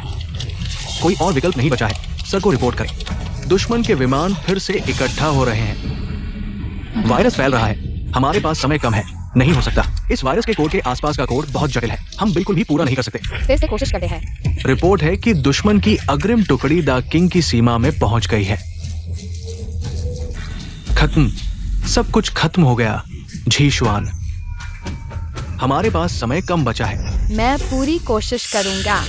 कोई और विकल्प नहीं बचा है। सर को रिपोर्ट करें। दुश्मन के विमान फिर से इकट्ठा हो रहे हैं। वायरस फैल रहा है। हमारे पास समय कम है। नहीं हो सकता। इस वायरस के कोड के आसपास का कोड बहुत जटिल है। हम बिल्कुल भी पूरा नहीं कर सकते। फिर से कोशिश करते हैं। रिपोर्ट है कि दुश्मन की अग्रिम टुकड़ी द किंग की सीमा में पहुंच गई है। खत्म, सब कुछ खत्म हो गया। झीशुआन, हमारे पास समय कम बचा है। मैं पूरी कोशिश करूंगा।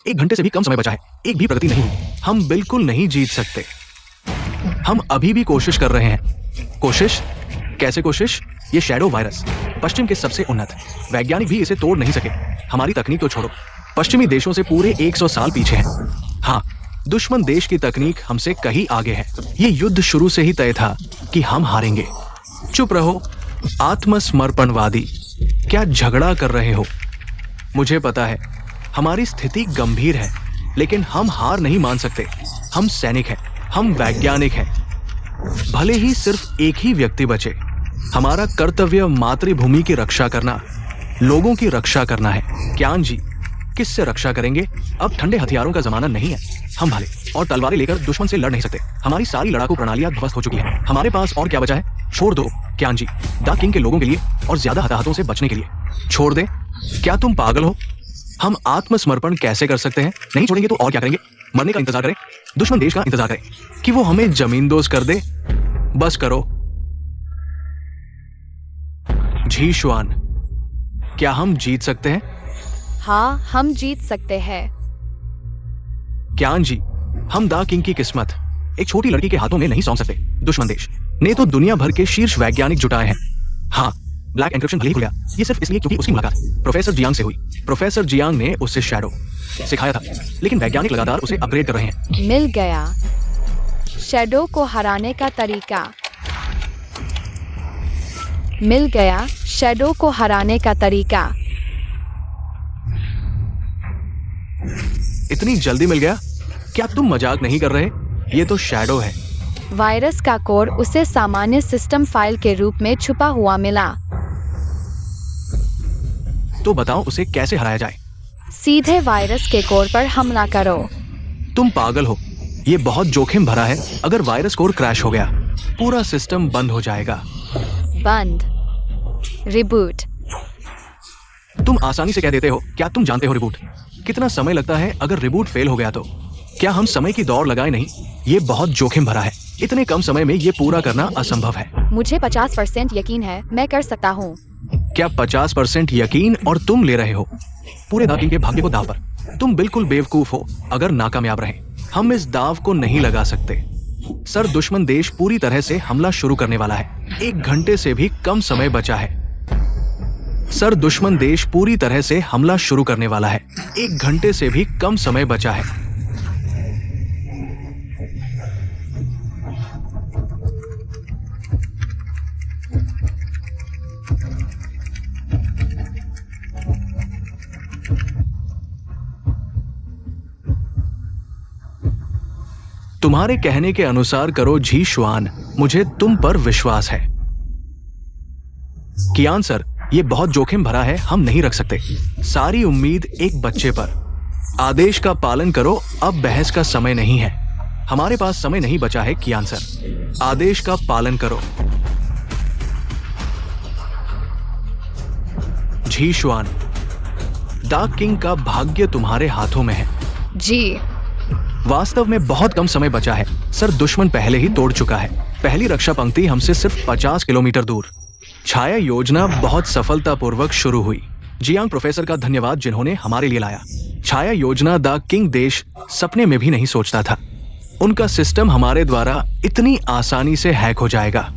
1 घंटे से भी कम समय बचा है। एक भी प्रगति नहीं हुई। हम बिल्कुल नहीं जीत सकते। हम अभी भी कोशिश कर रहे हैं। कोशिश? कैसे कोशिश? ये शैडो वायरस पश्चिम के सबसे उन्नत वैज्ञानिक भी इसे तोड़ नहीं सके। हमारी तकनीक तो छोड़ो, पश्चिमी देशों से पूरे 100 साल पीछे है। हाँ, दुश्मन देश की तकनीक हमसे कहीं आगे है। ये युद्ध शुरू से ही तय था कि हम हारेंगे। चुप रहो आत्मसमर्पणवादी। क्या झगड़ा कर रहे हो? मुझे पता है हमारी स्थिति गंभीर है, लेकिन हम हार नहीं मान सकते। हम सैनिक हैं, हम वैज्ञानिक हैं। भले ही सिर्फ एक ही व्यक्ति बचे, हमारा कर्तव्य मातृभूमि की रक्षा करना, लोगों की रक्षा करना है। ज्ञान जी, किससे रक्षा करेंगे? अब ठंडे हथियारों का जमाना नहीं है। हम भाले और तलवारें लेकर दुश्मन से लड़ नहीं सकते। हमारी सारी लड़ाकू प्रणालियां ध्वस्त हो चुकी हैं। हमारे पास और क्या बचा है? छोड़ दो ज्ञान जी, द किंग के लोगों के लिए और ज्यादा हताहतों से बचने के लिए। छोड़ दे? क्या तुम पागल हो? हम आत्मसमर्पण कैसे कर सकते हैं? नहीं छोड़ेंगे तो और क्या करेंगे? मरने का इंतजार करें? दुश्मन देश का इंतजार करें कि वो हमें जमींदोज कर दे? बस करो। झीशुआन, क्या हम जीत सकते हैं? हाँ, हम जीत सकते हैं। ज्ञान जी, हम द किंग की किस्मत एक छोटी लड़की के हाथों में नहीं सौंप सकते। दुश्मन देश ने तो दुनिया भर के शीर्ष वैज्ञानिक जुटाए हैं। हाँ, ब्लैक एन्क्रिप्शन भले ही खुल गया, ये सिर्फ इसलिए क्योंकि उसकी मुलाकात प्रोफेसर जियांग से हुई। प्रोफेसर जियांग ने उससे शैडो सिखाया था, लेकिन वैज्ञानिक लगातार उसे अपग्रेड कर रहे हैं। मिल गया। शैडो को हराने का तरीका। मिल गया शैडो को हराने का तरीका। इतनी जल्दी मिल गया? क्या तुम मजाक नहीं कर रहे? ये तो शैडो है। वायरस का कोड उसे सामान्य सिस्टम फाइल के रूप में छुपा हुआ मिला। तो बताओ उसे कैसे हराया जाए? सीधे वायरस के कोड पर हमला करो। तुम पागल हो। ये बहुत जोखिम भरा है। अगर वायरस कोर क्रैश हो गया, पूरा सिस्टम बंद हो जाएगा। बंद। रिबूट। तुम आसानी से कह देते हो। क्या तुम जानते हो रिबूट कितना समय लगता है? अगर रिबूट फेल हो गया तो क्या हम समय की दौड़ लगाए नहीं? ये बहुत जोखिम भरा है। इतने कम समय में ये पूरा करना असंभव है। मुझे 50% यकीन है मैं कर सकता हूँ। क्या 50% यकीन और तुम ले रहे हो पूरे दाकिंग के भाग्य को दाव पर? तुम बिल्कुल बेवकूफ हो। अगर नाकामयाब रहे, हम इस दाव को नहीं लगा सकते। सर, दुश्मन देश पूरी तरह से हमला शुरू करने वाला है। 1 घंटे से भी कम समय बचा है। सर, दुश्मन देश पूरी तरह से हमला शुरू करने वाला है। 1 घंटे से भी कम समय बचा है। तुम्हारे कहने के अनुसार करो जी शुआन, मुझे तुम पर विश्वास है। कियान सर, ये बहुत जोखिम भरा है, हम नहीं रख सकते। सारी उम्मीद एक बच्चे पर। आदेश का पालन करो, अब बहस का समय नहीं है। हमारे पास समय नहीं बचा है कियान सर। आदेश का पालन करो। जी शुआन, डार्क किंग का भाग्य तुम्हारे हाथों में है। जी। वास्तव में बहुत कम समय बचा है सर। दुश्मन पहले ही तोड़ चुका है। पहली रक्षा पंक्ति हमसे सिर्फ 50 किलोमीटर दूर। छाया योजना बहुत सफलतापूर्वक शुरू हुई। जियांग प्रोफेसर का धन्यवाद जिन्होंने हमारे लिए लाया। छाया योजना द किंग देश सपने में भी नहीं सोचता था। उनका सिस्टम हमारे द्वारा इतनी आसानी से हैक हो जाएगा।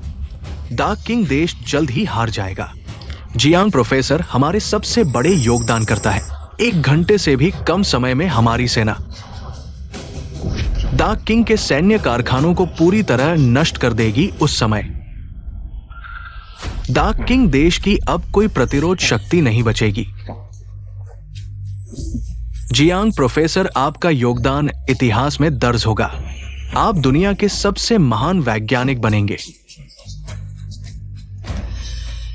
द किंग देश जल्द ही हार जाएगा। जियांग प्रोफेसर हमारे सबसे बड़े योगदान करता है। 1 घंटे से भी कम समय में हमारी सेना द किंग के सैन्य कारखानों को पूरी तरह नष्ट कर देगी। उस समय द किंग देश की अब कोई प्रतिरोध शक्ति नहीं बचेगी। जियांग प्रोफेसर, आपका योगदान इतिहास में दर्ज होगा। आप दुनिया के सबसे महान वैज्ञानिक बनेंगे।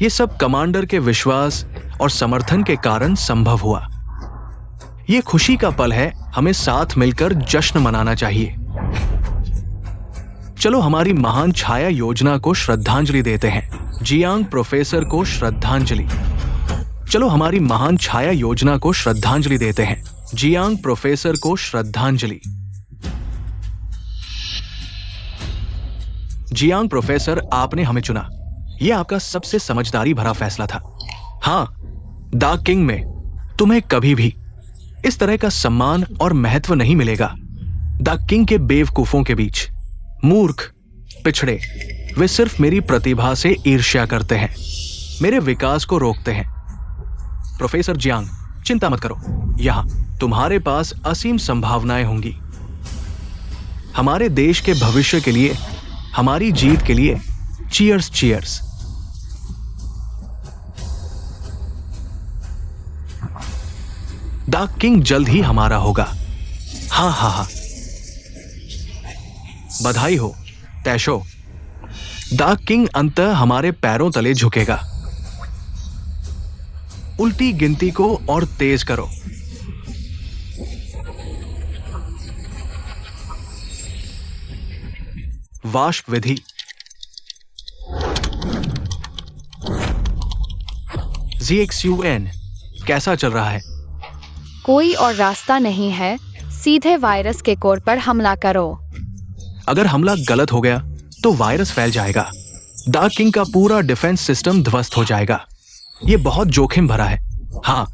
यह सब कमांडर के विश्वास और समर्थन के कारण संभव हुआ। यह खुशी का पल है, हमें साथ मिलकर जश्न मनाना चाहिए। चलो हमारी महान छाया योजना को श्रद्धांजलि देते हैं। जियांग प्रोफेसर को श्रद्धांजलि। चलो हमारी महान छाया योजना को श्रद्धांजलि देते हैं। जियांग प्रोफेसर को श्रद्धांजलि। जियांग प्रोफेसर, आपने हमें चुना। यह आपका सबसे समझदारी भरा फैसला था। हाँ, द किंग में तुम्हें कभी भी इस तरह का सम्मान और महत्व नहीं मिलेगा। द किंग के बेवकूफों के बीच, मूर्ख, पिछड़े, वे सिर्फ मेरी प्रतिभा से ईर्ष्या करते हैं, मेरे विकास को रोकते हैं। प्रोफेसर जियांग, चिंता मत करो। यहां तुम्हारे पास असीम संभावनाएं होंगी। हमारे देश के भविष्य के लिए, हमारी जीत के लिए चीयर्स चीयर्स। द किंग जल्द ही हमारा होगा। हाँ हाँ हाँ, बधाई हो तैशो। द किंग अंततः हमारे पैरों तले झुकेगा। उल्टी गिनती को और तेज करो। वाष्प विधि। ZXUN कैसा चल रहा है? कोई और रास्ता नहीं है, सीधे वायरस के कोर पर हमला करो। अगर हमला गलत हो गया तो वायरस फैल जाएगा। द किंग का पूरा डिफेंस सिस्टम ध्वस्त हो जाएगा। यह बहुत जोखिम भरा है। हाँ,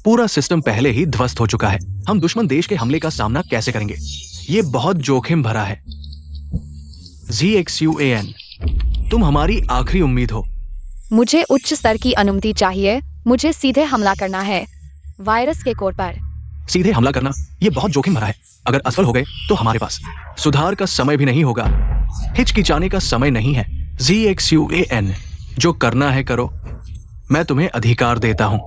पूरा सिस्टम पहले ही ध्वस्त हो चुका है। हम दुश्मन देश के हमले का सामना कैसे करेंगे? यह बहुत जोखिम भरा है। ZXUAN, तुम हमारी आखिरी उम्मीद हो। मुझे उच्च स्तर की अनुमति चाहिए। मुझे सीधे हमला करना है वायरस के कोर पर। सीधे हमला करना ये बहुत जोखिम भरा है। अगर असफल हो गए तो हमारे पास सुधार का समय भी नहीं होगा, हिचकिचाने का समय नहीं है। ZXUAN, जो करना है करो, मैं तुम्हें अधिकार देता हूं।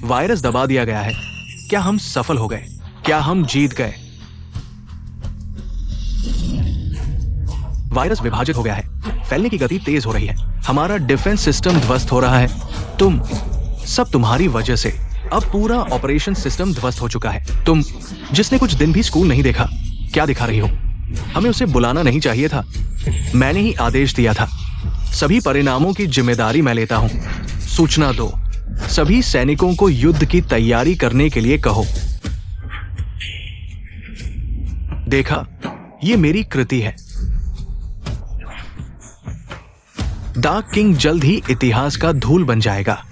वायरस दबा दिया गया है। क्या हम सफल हो गए? क्या हम जीत गए? वायरस विभाजित हो गया है, फैलने की गति तेज हो रही है, हमारा डिफेंस सिस्टम ध्वस्त हो रहा है। तुम्हारी वजह से अब पूरा ऑपरेशन सिस्टम ध्वस्त हो चुका है। तुम जिसने कुछ दिन भी स्कूल नहीं देखा, क्या दिखा रही हो? हमें उसे बुलाना नहीं चाहिए था, मैंने ही आदेश दिया था। सभी परिणामों की जिम्मेदारी मैं लेता हूं। सूचना दो, सभी सैनिकों को युद्ध की तैयारी करने के लिए कहो। देखा, ये मेरी कृति है। डार्क किंग जल्द ही इतिहास का धूल बन जाएगा।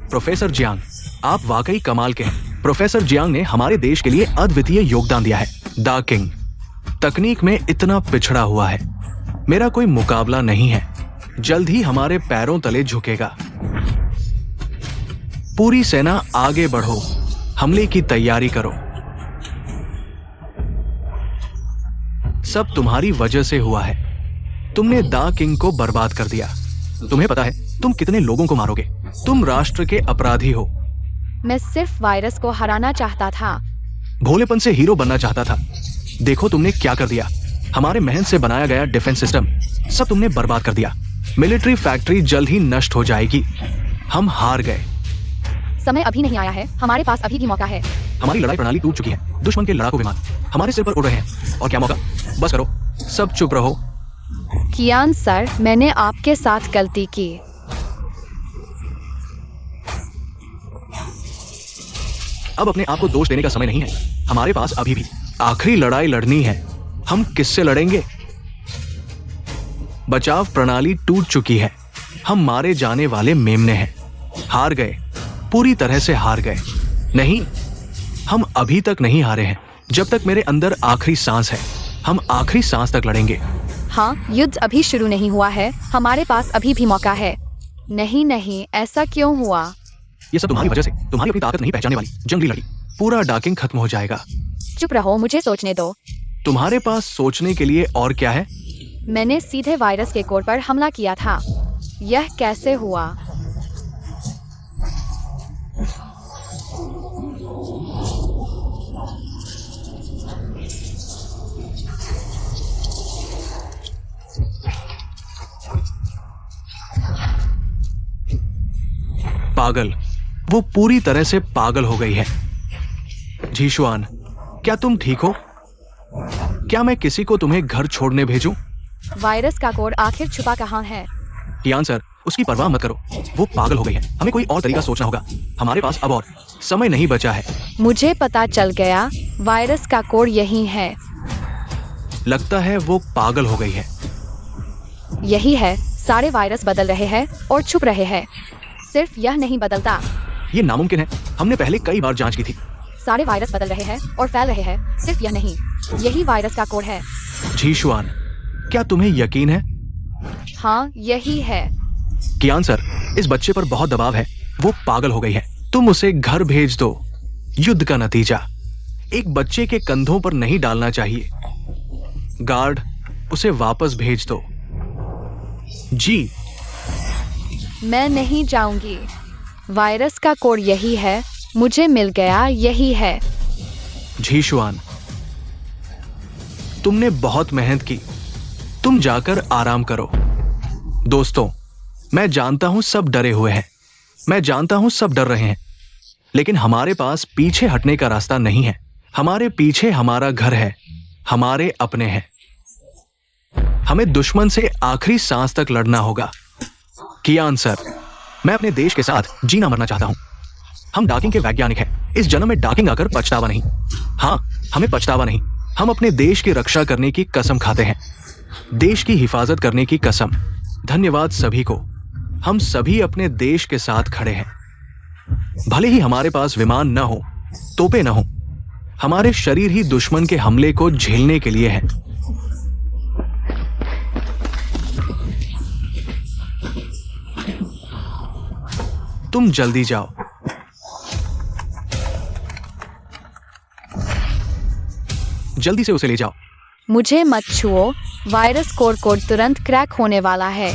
प्रोफेसर जियांग, आप वाकई कमाल के हैं। प्रोफेसर जियांग ने हमारे देश के लिए अद्वितीय योगदान दिया है। डार्क किंग तकनीक में इतना पिछड़ा हुआ है, मेरा कोई मुकाबला नहीं है। जल्द ही हमारे पैरों तले झुकेगा। पूरी सेना आगे बढ़ो, हमले की तैयारी करो। सब तुम्हारी वजह से हुआ है। तुमने डार्क किंग को बर्बाद कर दिया। तुम्हें पता है तुम कितने लोगों को मारोगे? तुम राष्ट्र के अपराधी हो। मैं सिर्फ वायरस को हराना चाहता था। भोलेपन से हीरो बनना चाहता था। देखो तुमने क्या कर दिया। हमारे मेहनत से बनाया गया डिफेंस सिस्टम सब तुमने बर्बाद कर दिया। मिलिट्री फैक्ट्री जल्द ही नष्ट हो जाएगी। हम हार गए। समय अभी नहीं आया है, हमारे पास अभी भी मौका है। हमारी लड़ाई प्रणाली टूट चुकी है। दुश्मन के लड़ाकू विमान हमारे सिर पर उड़ रहे हैं। और क्या मौका? बस करो, सब चुप रहो। कियान सर, मैंने आपके साथ गलती की। अब अपने आप को दोष देने का समय नहीं है। हमारे पास अभी भी आखिरी लड़ाई लड़नी है। हम किससे लड़ेंगे? बचाव प्रणाली टूट चुकी है। हम मारे जाने वाले मेमने हैं। हार गए, पूरी तरह से हार गए। नहीं, हम अभी तक नहीं हारे हैं। जब तक मेरे अंदर आखिरी सांस है, हम आखिरी सांस तक लड़ेंगे। हाँ, युद्ध अभी शुरू नहीं हुआ है, हमारे पास अभी भी मौका है। नहीं नहीं, ऐसा क्यों हुआ? ये सब तुम्हारी वजह से। तुम्हारी अपनी ताकत नहीं पहचानने वाली जंगली लड़ी। पूरा डाकिंग खत्म हो जाएगा। चुप रहो, मुझे सोचने दो। तुम्हारे पास सोचने के लिए और क्या है? मैंने सीधे वायरस के कोर पर हमला किया था। यह कैसे हुआ? पागल, वो पूरी तरह से पागल हो गई है। झीशुआन, क्या तुम ठीक हो? क्या मैं किसी को तुम्हें घर छोड़ने भेजूं? वायरस का कोड आखिर छुपा कहाँ है? कियान सर, उसकी परवाह मत करो। वो पागल हो गई है। हमें कोई और तरीका सोचना होगा। हमारे पास अब और समय नहीं बचा है। मुझे पता चल गया, वायरस का कोड यही है। लगता है वो पागल हो गई है। यही है, सारे वायरस बदल रहे हैं और छुप रहे हैं। सिर्फ यह नहीं बदलता। ये नामुमकिन है। हमने पहले कई बार जांच की थी। सारे वायरस बदल रहे हैं और फैल रहे हैं। सिर्फ यह नहीं, यही वायरस का कोड है। झीशुआन, क्या तुम्हें यकीन है? हाँ, यही है। कियान सर, इस बच्चे पर बहुत दबाव है। वो पागल हो गई है। तुम उसे घर भेज दो। युद्ध का नतीजा एक बच्चे के कंधों पर नहीं डालना चाहिए। गार्ड, उसे वापस भेज दो। जी। मैं नहीं जाऊंगी। वायरस का कोड यही है। मुझे मिल गया, यही है। झीशुआन, तुमने बहुत मेहनत की। तुम जाकर आराम करो। दोस्तों, मैं जानता हूं सब डरे हुए हैं। मैं जानता हूं सब डर रहे हैं। लेकिन हमारे पास पीछे हटने का रास्ता नहीं है। हमारे पीछे हमारा घर है, हमारे अपने हैं। हमें दुश्मन से आखिरी सांस तक लड़ना होगा। कियान सर, मैं अपने देश के साथ जीना मरना चाहता हूं। हम डाकिंग के वैज्ञानिक हैं। इस जन्म में डाकिंग आकर पछतावा नहीं। हाँ, हमें पछतावा नहीं। हम अपने देश की रक्षा करने की कसम खाते हैं। देश की हिफाजत करने की कसम। धन्यवाद सभी को। हम सभी अपने देश के साथ खड़े हैं। भले ही हमारे पास विमान न हो, तोपे न हो, हमारे शरीर ही दुश्मन के हमले को झेलने के लिए है। तुम जल्दी जाओ। जल्दी से उसे ले जाओ। मुझे मत छुओ, वायरस कोड तुरंत क्रैक होने वाला है।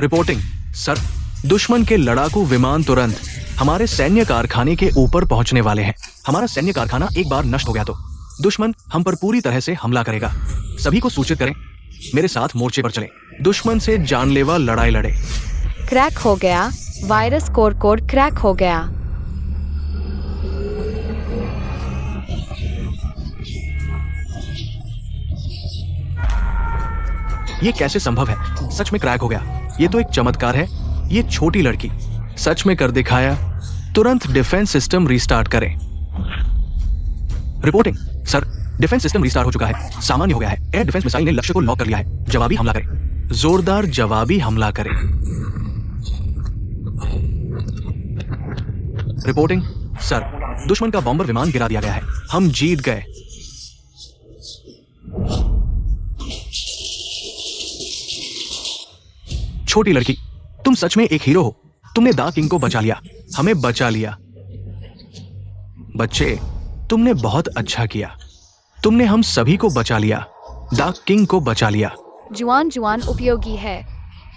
रिपोर्टिंग सर, दुश्मन के लड़ाकू विमान तुरंत हमारे सैन्य कारखाने के ऊपर पहुंचने वाले हैं। हमारा सैन्य कारखाना एक बार नष्ट हो गया तो दुश्मन हम पर पूरी तरह से हमला करेगा। सभी को सूचित करें, मेरे साथ मोर्चे पर चलें। दुश्मन से जानलेवा लड़ाई लड़े। क्रैक हो गया, वायरस कोड क्रैक हो गया। ये कैसे संभव है? सच में क्रैक हो गया। ये तो एक चमत्कार है। ये छोटी लड़की सच में कर दिखाया। तुरंत डिफेंस सिस्टम रिस्टार्ट करें। Reporting sir, defence system restart हो चुका है। सामान्य हो गया है। एयर डिफेंस मिसाइल ने लक्ष्य को लॉक कर लिया है। जवाबी हमला करें। जोरदार जवाबी हमला करें। रिपोर्टिंग सर, दुश्मन का बॉम्बर विमान गिरा दिया गया है। हम जीत गए। छोटी लड़की, तुम सच में एक हीरो हो। तुमने द किंग को बचा लिया, हमें बचा लिया। बच्चे, तुमने बहुत अच्छा किया। तुमने हम सभी को बचा लिया। द किंग को बचा लिया। जुआन उपयोगी है।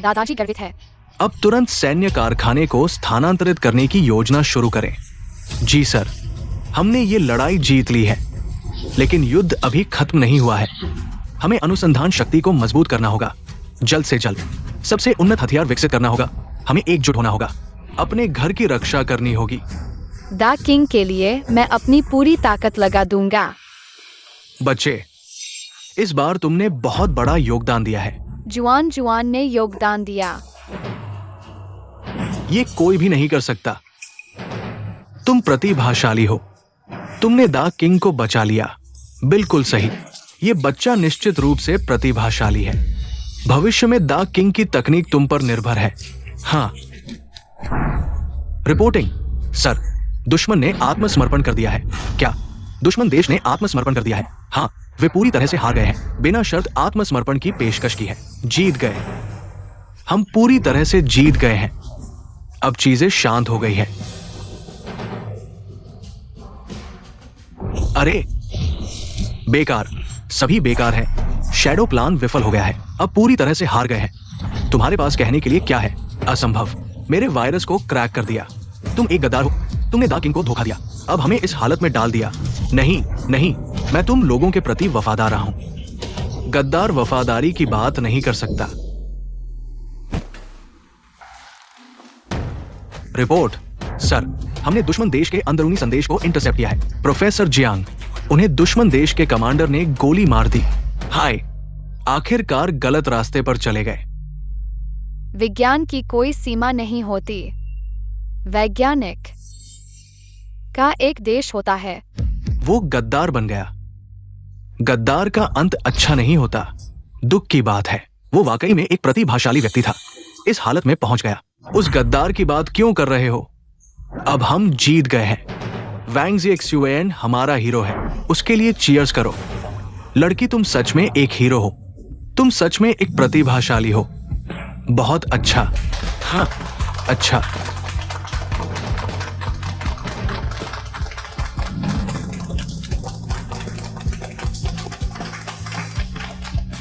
दादाजी गर्वित है। अब तुरंत सैन्य कारखाने को स्थानांतरित करने की योजना शुरू करें। जी सर, हमने ये लड़ाई जीत ली है, लेकिन युद्ध अभी खत्म नहीं हुआ है। हमें अनुसंधान शक्ति को मजबूत करना होगा। जल्द से जल्द सबसे उन्नत हथियार विकसित करना होगा। हमें एकजुट होना होगा। अपने घर की रक्षा करनी होगी। द किंग के लिए मैं अपनी पूरी ताकत लगा दूंगा। बच्चे, इस बार तुमने बहुत बड़ा योगदान दिया है। जुआन ने योगदान दिया। ये कोई भी नहीं कर सकता। तुम प्रतिभाशाली हो। तुमने द किंग को बचा लिया। बिल्कुल सही। ये बच्चा निश्चित रूप से प्रतिभाशाली है। भविष्य में द किंग की तकनीक तुम पर निर्भर है। हाँ। रिपोर्टिंग सर, दुश्मन ने आत्मसमर्पण कर दिया है। क्या दुश्मन देश ने आत्मसमर्पण कर दिया है? हाँ, वे पूरी तरह से हार गए हैं। बिना शर्त आत्मसमर्पण की पेशकश की है। जीत गए। हम पूरी तरह से जीत गए हैं। अब चीजें शांत हो गई है। अरे बेकार, सभी बेकार है। शैडो प्लान विफल हो गया है। अब पूरी तरह से हार गए हैं। तुम्हारे पास कहने के लिए क्या है? असंभव। मेरे वायरस को क्रैक कर दिया। तुम एक गद्दार हो। तुमने द किंग को धोखा दिया। अब हमें इस हालत में डाल दिया। नहीं नहीं, मैं तुम लोगों के प्रति वफादार रहा हूं। गद्दार वफादारी की बात नहीं कर सकता। रिपोर्ट सर, हमने दुश्मन देश के अंदरूनी संदेश को इंटरसेप्ट किया है। प्रोफेसर जियांग, उन्हें दुश्मन देश के कमांडर ने गोली मार दी। हाय, आखिरकार गलत रास्ते पर चले गए। विज्ञान की कोई सीमा नहीं होती। वैज्ञानिक का एक देश होता है। वो गद्दार बन गया। गद्दार का अंत अच्छा नहीं होता। दुख की बात है। वो वाकई में एक प्रतिभाशाली व्यक्ति था। इस हालत में पहुंच गया। उस गद्दार की बात क्यों कर रहे हो? अब हम जीत गए हैं। वैंग ज़िएक्सुएन हमारा हीरो है। उसके लिए चीयर्स करो। लड़की, तुम सच में एक हीरो हो। तुम सच में एक प्रतिभाशाली हो। बहुत अच्छा। हाँ, अच्छा।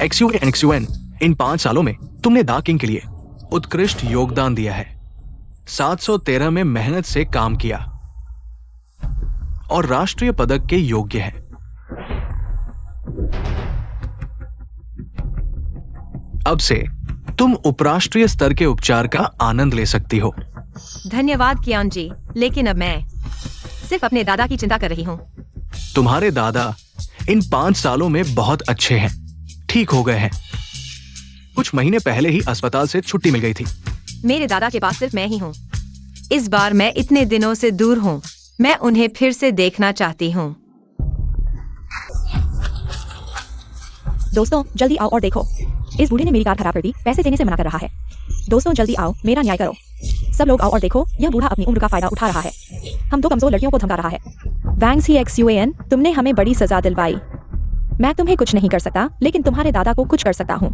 एक्सयूएन, इन 5 सालों में तुमने द किंग के लिए उत्कृष्ट योगदान दिया है। 713 में मेहनत से काम किया और राष्ट्रीय पदक के योग्य है। अब से तुम उपराष्ट्रीय स्तर के उपचार का आनंद ले सकती हो। धन्यवाद कियान जी, लेकिन अब मैं सिर्फ अपने दादा की चिंता कर रही हूँ। तुम्हारे दादा इन 5 सालों में बहुत अच्छे हैं। ठीक हो गए हैं। कुछ महीने पहले ही अस्पताल से छुट्टी मिल गई थी। मेरे दादा के पास सिर्फ मैं ही हूँ। इस बार मैं इतने दिनों से दूर हूँ। मैं उन्हें फिर से देखना चाहती हूँ। दोस्तों, जल्दी आओ और देखो। इस बूढ़े ने मेरी कार खराब कर दी। पैसे देने से मना कर रहा है। दोस्तों, जल्दी आओ, मेरा न्याय करो। सब लोग आओ और देखो, यह बूढ़ा अपनी उम्र का फायदा उठा रहा है। हम 2 कमजोर लड़कियों को धमका रहा है। वैंग्स ही XUAN, तुमने हमें बड़ी सजा दिलवाई। मैं तुम्हें कुछ नहीं कर सकता, लेकिन तुम्हारे दादा को कुछ कर सकता हूँ।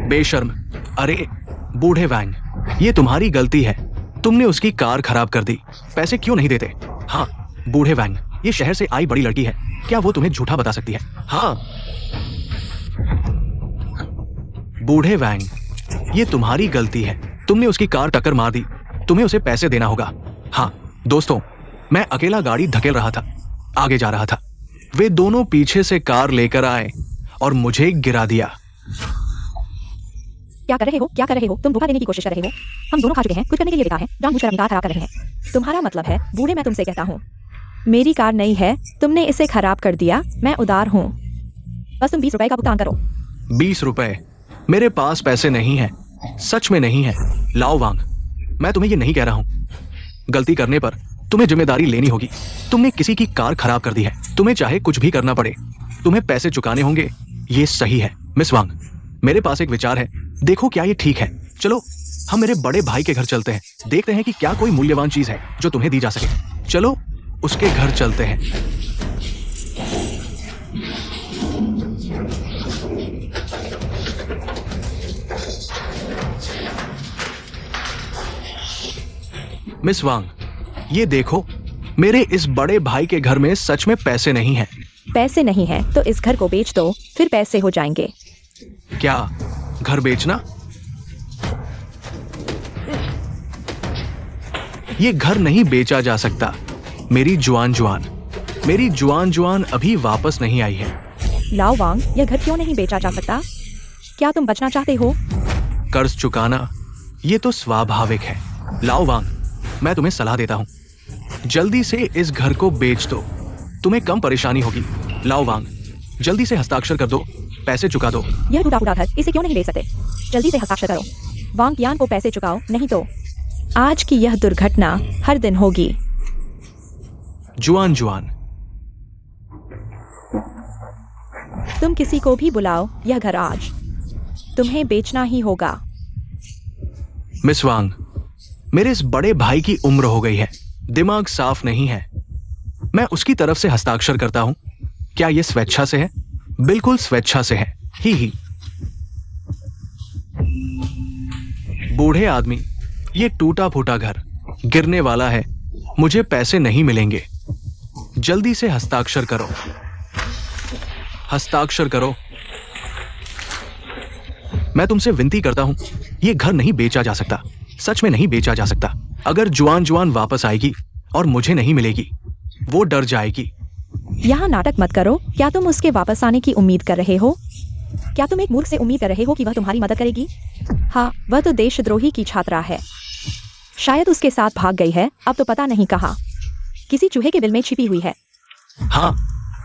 बेशर्म। अरे बूढ़े वैंग, ये तुम्हारी गलती है। तुमने उसकी कार खराब कर दी। पैसे क्यों नहीं देते? हाँ बूढ़े वैंग, ये शहर से आई बड़ी लड़की है, क्या वो तुम्हें झूठा बता सकती है? हाँ बूढ़े वैंग, ये तुम्हारी गलती है। तुमने उसकी कार टक्कर मार दी, तुम्हें उसे पैसे देना होगा। हाँ दोस्तों, मैं अकेला गाड़ी धकेल रहा था, आगे जा रहा था। वे दोनों पीछे से कार लेकर आए और मुझे गिरा दिया। क्या कर रहे हो? क्या कर रहे हो? तुम धोखा देने की कोशिश कर रहे हो। हम दोनों खा चुके हैं, कुछ करने के लिए बेकार है, जानबूझकर अपनी कार खराब कर रहे हैं। तुम्हारा मतलब है बूढ़े, मैं तुमसे कहता हूँ, मेरी कार नहीं है, तुमने इसे खराब कर दिया। मैं उदार हूँ, बस तुम 20 रुपए का भुगतान करो। 20 रुपए? मेरे पास पैसे नहीं है, सच में नहीं है। लाओ वांग, मैं तुम्हें ये नहीं कह रहा हूँ। गलती करने पर तुम्हें जिम्मेदारी लेनी होगी। तुमने किसी की कार खराब कर दी है, तुम्हें चाहे कुछ भी करना पड़े, तुम्हें पैसे चुकाने होंगे। ये सही है मिस वांग। मेरे पास एक विचार है, देखो क्या ये ठीक है? चलो हम मेरे बड़े भाई के घर चलते हैं, देखते हैं कि क्या कोई मूल्यवान चीज है जो तुम्हें दी जा सके। चलो उसके घर चलते हैं। मिस वांग, ये देखो, मेरे इस बड़े भाई के घर में सच में पैसे नहीं हैं। पैसे नहीं है तो इस घर को बेच दो, फिर पैसे हो जाएंगे। क्या घर बेचना? ये घर नहीं बेचा जा सकता। मेरी जुआन जुआन अभी वापस नहीं आई है। लाओ वांग, यह घर क्यों नहीं बेचा जा सकता? क्या तुम बचना चाहते हो? कर्ज चुकाना ये तो स्वाभाविक है। लाओ वांग, मैं तुम्हें सलाह देता हूँ, जल्दी से इस घर को बेच दो, तुम्हें कम परेशानी होगी। लाओ वांग, जल्दी से हस्ताक्षर कर दो, पैसे चुका दो। यह टूटा फूटा घर, इसे क्यों नहीं ले सकते? जल्दी से हस्ताक्षर करो। वांग यान को पैसे चुकाओ, नहीं तो आज की यह दुर्घटना हर दिन होगी। जुआन, तुम किसी को भी बुलाओ, यह घर आज तुम्हें बेचना ही होगा। मिस वांग, मेरे इस बड़े भाई की उम्र हो गई है, दिमाग साफ नहीं है। मैं उसकी तरफ से हस्ताक्षर करता हूं। क्या यह स्वेच्छा से है? बिल्कुल स्वेच्छा से है। ही बूढ़े आदमी, ये टूटा फूटा घर गिरने वाला है, मुझे पैसे नहीं मिलेंगे। जल्दी से हस्ताक्षर करो, हस्ताक्षर करो। मैं तुमसे विनती करता हूं, यह घर नहीं बेचा जा सकता, सच में नहीं बेचा जा सकता। अगर जुआन वापस आएगी और मुझे नहीं मिलेगी, वो डर जाएगी। यहाँ नाटक मत करो। क्या तुम उसके वापस आने की उम्मीद कर रहे हो? क्या तुम एक मूर्ख से उम्मीद कर रहे हो कि वह तुम्हारी मदद करेगी? हाँ, वह तो देशद्रोही की छात्रा है, शायद उसके साथ भाग गई है, अब तो पता नहीं कहाँ, किसी चूहे के बिल में छिपी हुई है। हाँ,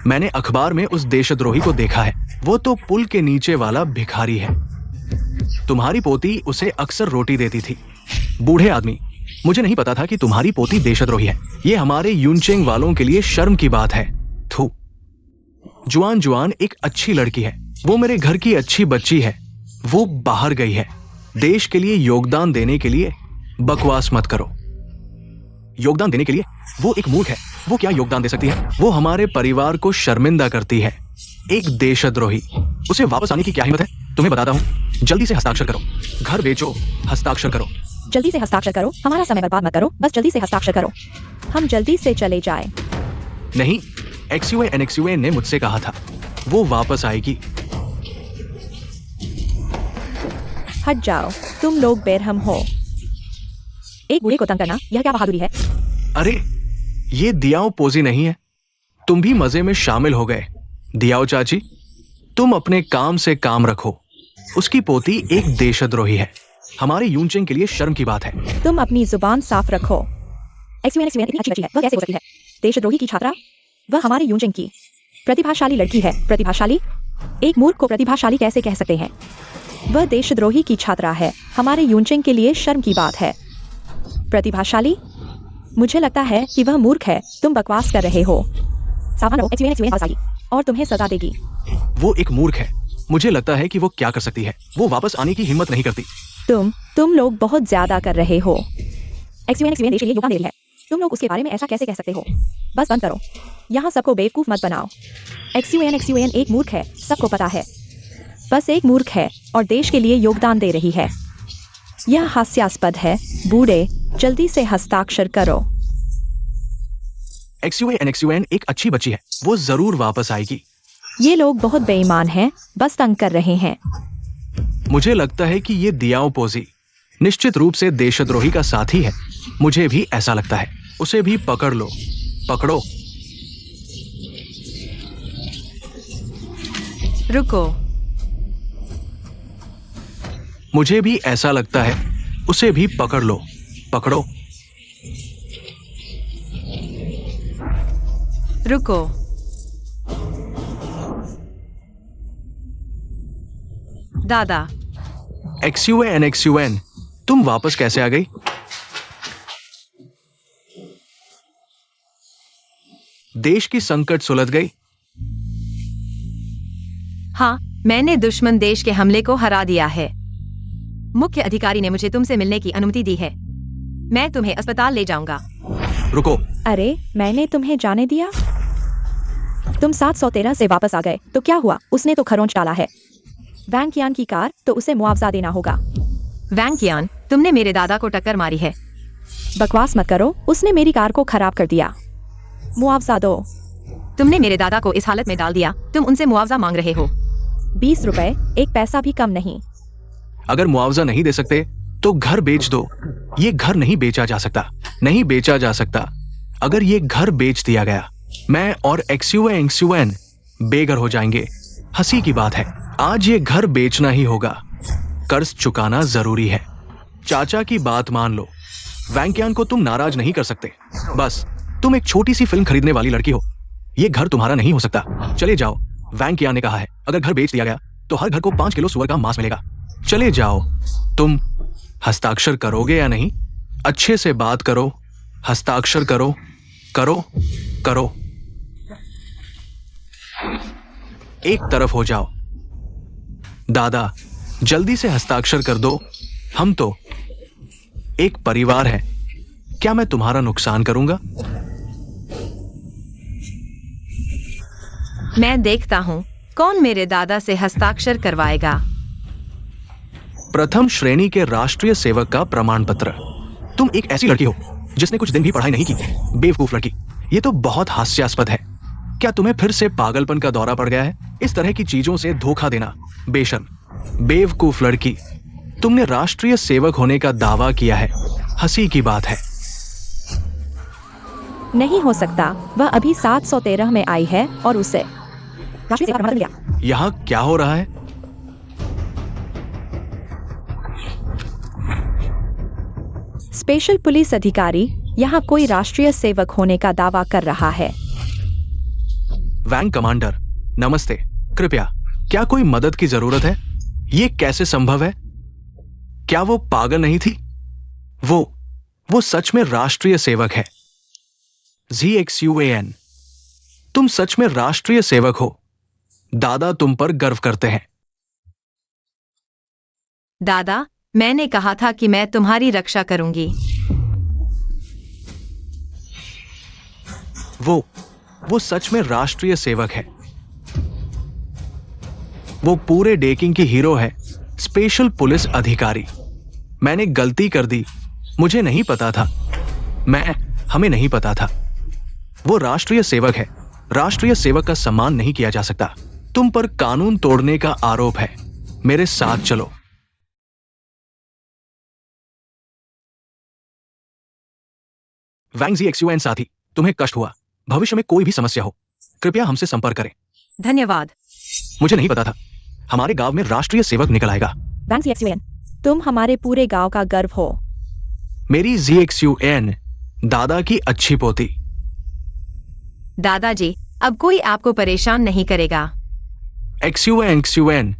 मैंने अखबार में उस देशद्रोही को देखा है। वो तो पुल के नीचे वाला भिखारी है। तुम्हारी पोती उसे अक्सर रोटी देती थी। बूढ़े आदमी, मुझे नहीं पता था कि तुम्हारी पोती देशद्रोही है। ये हमारे यूनचेंग वालों के लिए शर्म की बात है। थू। जुआन एक अच्छी लड़की है, वो मेरे घर की अच्छी बच्ची है। वो बाहर गई है देश के लिए योगदान देने के लिए। बकवास मत करो। योगदान देने के लिए? वो एक मूर्ख है, वो क्या योगदान दे सकती है? वो हमारे परिवार को शर्मिंदा करती है। एक देशद्रोही, उसे वापस आने की क्या हिम्मत है? तुम्हें बताता हूं, जल्दी से हस्ताक्षर करो। घर बेचो, हस्ताक्षर करो। जल्दी से हस्ताक्षर करो, हमारा समय बर्बाद मत करो, बस जल्दी से हस्ताक्षर करो। हम जल्दी से चले जाएं। नहीं, XUAN ने मुझसे कहा था, वो वापस आएगी। हट जाओ, तुम लोग बेरहम हो। एक बूढ़े को तंग करना, यह क्या बहादुरी है? अरे, ये दियाओ पोजी नहीं है। तुम भी मजे में शामिल हो गए। दियाओ चाची, तुम अपने काम से काम रखो। उसकी पोती एक देशद्रोही है, हमारे यूनचेंग के लिए शर्म की बात है। तुम अपनी जुबान साफ रखो। XUAN इतनी अच्छी बच्ची है, वह कैसे हो सकती है देशद्रोही की छात्रा? वह हमारे यूनचेंग की प्रतिभाशाली लड़की है। प्रतिभाशाली? एक मूर्ख को प्रतिभाशाली कैसे कह सकते हैं? वह देशद्रोही की छात्रा है, हमारे यूनचेंग के लिए शर्म की बात है। प्रतिभाशाली? मुझे लगता है कि वह मूर्ख है, तुम बकवास कर रहे हो। सावधान हो, XUAN वापस आएगी और तुम्हें सजा देगी। वो एक मूर्ख है, मुझे लगता है कि वो क्या कर सकती है। वो वापस आने की हिम्मत नहीं करती। तुम लोग बहुत ज्यादा कर रहे हो। XUAN देश के लिए योगदान दे रही है, तुम लोग उसके बारे में ऐसा कैसे कह सकते हो? बस बंद करो। यहाँ सबको बेवकूफ मत बनाओ। XUAN एक मूर्ख है, सबको पता है। बस एक मूर्ख है और देश के लिए योगदान दे रही है। यह हास्यास्पद है। बूढ़े, जल्दी से हस्ताक्षर करो। XUAN एक अच्छी बच्ची है, वो जरूर वापस आएगी। ये लोग बहुत बेईमान हैं, बस तंग कर रहे हैं। मुझे लगता है कि ये दियाओ पोजी निश्चित रूप से देशद्रोही का साथी है। मुझे भी ऐसा लगता है। उसे भी पकड़ लो, पकड़ो। रुको। मुझे भी ऐसा लगता है। उसे भी पकड़ लो, पकड़ो। रुको। दादा। XUAN तुम वापस कैसे आ गई? देश की संकट सुलझ गई। हाँ, मैंने दुश्मन देश के हमले को हरा दिया है। मुख्य अधिकारी ने मुझे तुमसे मिलने की अनुमति दी है। मैं तुम्हें अस्पताल ले जाऊंगा। रुको। अरे, मैंने तुम्हें जाने दिया? तुम 713 से वापस आ गए तो क्या हुआ? उसने तो खरोंच डाला है। वैंकयान की कार, तो उसे मुआवजा देना होगा। वैंकयान, तुमने मेरे दादा को टक्कर मारी है। बकवास मत करो, उसने मेरी कार को खराब कर दिया। मुआवजा दो। तुमने मेरे दादा को इस हालत में डाल दिया। तुम उनसे मुआवजा मांग रहे हो। 20 रुपए, एक पैसा भी कम नहीं। अगर मुआवजा नहीं दे सकते तो घर बेच दो। ये घर नहीं बेचा जा सकता, नहीं बेचा जा सकता। अगर ये घर बेच दिया गया, मैं और XUAN बेघर हो जाएंगे। हंसी की बात है, आज ये घर बेचना ही होगा। कर्ज चुकाना जरूरी है। चाचा की बात मान लो। वैंकयान को तुम नाराज नहीं कर सकते। बस तुम एक छोटी सी फिल्म खरीदने वाली लड़की हो। ये घर तुम्हारा नहीं हो सकता। चले जाओ। वैंकयान ने कहा है, अगर घर बेच दिया गया तो हर घर को 5 किलो सुअर का मांस मिलेगा। चले जाओ। तुम हस्ताक्षर करोगे या नहीं? अच्छे से बात करो। हस्ताक्षर करो, करो, करो। एक तरफ हो जाओ। दादा, जल्दी से हस्ताक्षर कर दो। हम तो एक परिवार है। क्या मैं तुम्हारा नुकसान करूंगा? मैं देखता हूँ कौन मेरे दादा से हस्ताक्षर करवाएगा। प्रथम श्रेणी के राष्ट्रीय सेवक का प्रमाण पत्र। तुम एक ऐसी लड़की हो जिसने कुछ दिन भी पढ़ाई नहीं की। बेवकूफ लड़की। ये तो बहुत हास्यास्पद है। क्या तुम्हें फिर से पागलपन का दौरा पड़ गया है? इस तरह की चीजों से धोखा देना बेशर्म। बेवकूफ लड़की। तुमने राष्ट्रीय सेवक होने का दावा किया है। हंसी की बात है। नहीं हो सकता। वह अभी 713 में आई है और उसे राष्ट्रीय सेवा प्रमाण मिला। यहाँ क्या हो रहा है? स्पेशल पुलिस अधिकारी यहाँ कोई राष्ट्रीय सेवक होने का दावा कर रहा है। वैंक कमांडर, नमस्ते। कृपया, क्या कोई मदद की जरूरत है? ये कैसे संभव है? क्या वो पागल नहीं थी? वो सच में राष्ट्रीय सेवक है। XUAN, तुम सच में राष्ट्रीय सेवक हो। दादा तुम पर गर्व करते हैं। दादा, मैंने कहा था कि मैं तुम्हारी रक्षा करूंगी। वो सच में राष्ट्रीय सेवक है। वो पूरे डेकिंग की हीरो है। स्पेशल पुलिस अधिकारी। मैंने गलती कर दी। मुझे नहीं पता था। हमें नहीं पता था। वो राष्ट्रीय सेवक है। राष्ट्रीय सेवक का सम्मान नहीं किया जा सकता। तुम पर कानून तोड़ने का आरोप है। मेरे साथ चलो। वैंग XUAN साथी, तुम्हें कष्ट हुआ। भविष्य में कोई भी समस्या हो, कृपया हमसे संपर्क करें। धन्यवाद। मुझे नहीं पता था हमारे गांव में राष्ट्रीय सेवक निकल आएगा। वैंग XUAN, तुम हमारे पूरे गांव का गर्व हो। मेरी XUAN दादा की अच्छी पोती। दादाजी, अब कोई आपको परेशान नहीं करेगा। XUAN,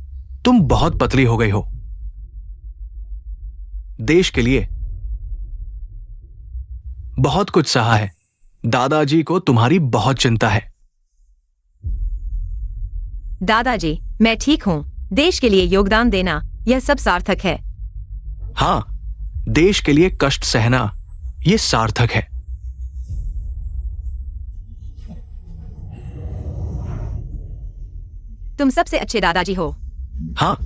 तुम बहुत पतली हो गई हो। देश के लिए बहुत कुछ सहा है। दादाजी को तुम्हारी बहुत चिंता है। दादाजी, मैं ठीक हूँ। देश के लिए योगदान देना, यह सब सार्थक है। हाँ, देश के लिए कष्ट सहना, यह सार्थक है। तुम सबसे अच्छे दादाजी हो। हाँ,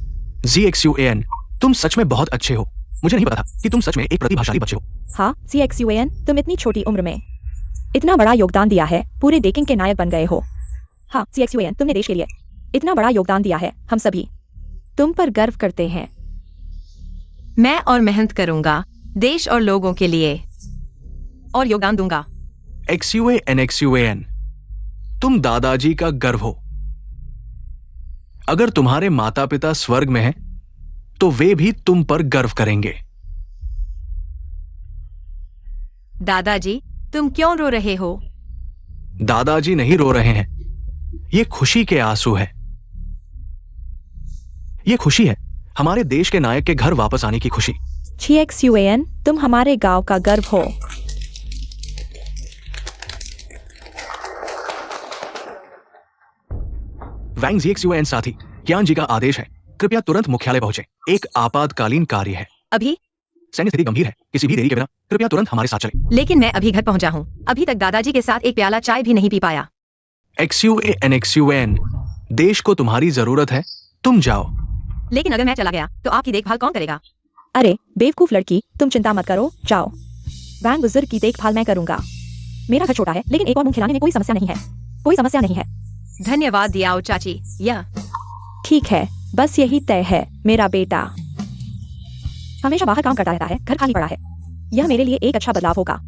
ZXUAN, तुम सच में बहुत अच्छे हो। मुझे नहीं पता था कि तुम सच में एक प्रतिभाशाली बच्चे हो। हाँ CXUAN, तुम इतनी छोटी उम्र में इतना बड़ा योगदान दिया है, पूरे डेकिंग के नायक बन गए हो। हाँ CXUAN, तुमने देश के लिए इतना बड़ा योगदान दिया है, हम सभी तुम पर गर्व करते हैं। मैं और मेहनत करूंगा देश और लोगों के लिए और योगदान दूंगा। XUAN, तुम दादाजी का गर्व हो। अगर तुम्हारे माता पिता स्वर्ग में हैं, तो वे भी तुम पर गर्व करेंगे। दादाजी, तुम क्यों रो रहे हो? दादाजी नहीं रो रहे हैं, ये खुशी के आंसू है। ये खुशी है हमारे देश के नायक के घर वापस आने की खुशी। CXUAN, तुम हमारे गांव का गर्व हो। वैंग ZXUAN साथी, ज्ञान जी का आदेश है, कृपया तुरंत मुख्यालय पहुंचे। एक आपातकालीन कार्य है। अभी? सैन्य स्थिति गंभीर है, किसी भी देरी के बिना कृपया तुरंत हमारे साथ चलें। लेकिन मैं अभी घर पहुंचा हूं, अभी तक दादाजी के साथ एक प्याला चाय भी नहीं पी पाया। XUAN, देश को तुम्हारी जरूरत है, तुम जाओ। लेकिन अगर मैं चला गया तो आपकी देखभाल कौन करेगा? अरे बेवकूफ लड़की, तुम चिंता मत करो, जाओ। वैंग बुजुर्ग की देखभाल मैं करूंगा। मेरा घर छोटा है, लेकिन एक और मुंह खिलाने में कोई समस्या नहीं है। कोई समस्या नहीं है। धन्यवाद दियाओ चाची। यह ठीक है, बस यही तय है। मेरा बेटा हमेशा बाहर काम करता रहता है, घर खाली पड़ा है। यह मेरे लिए एक अच्छा बदलाव होगा।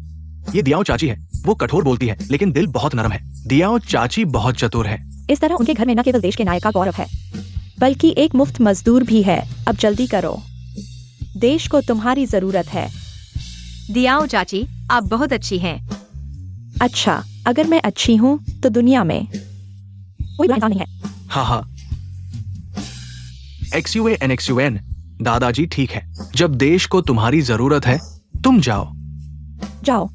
ये दियाओ चाची है, वो कठोर बोलती है लेकिन दिल बहुत नरम है। दियाओ चाची बहुत चतुर है। इस तरह उनके घर में न केवल देश के नायक का गौरव है, बल्कि एक मुफ्त मजदूर भी है। अब जल्दी करो, देश को तुम्हारी जरूरत है। दियाओ चाची, आप बहुत अच्छी हैं। अच्छा, अगर मैं अच्छी हूँ तो दुनिया में कोई बुरा इंसान नहीं है। हाँ हाँ। XUAN, दादाजी ठीक है। जब देश को तुम्हारी जरूरत है, तुम जाओ। जाओ।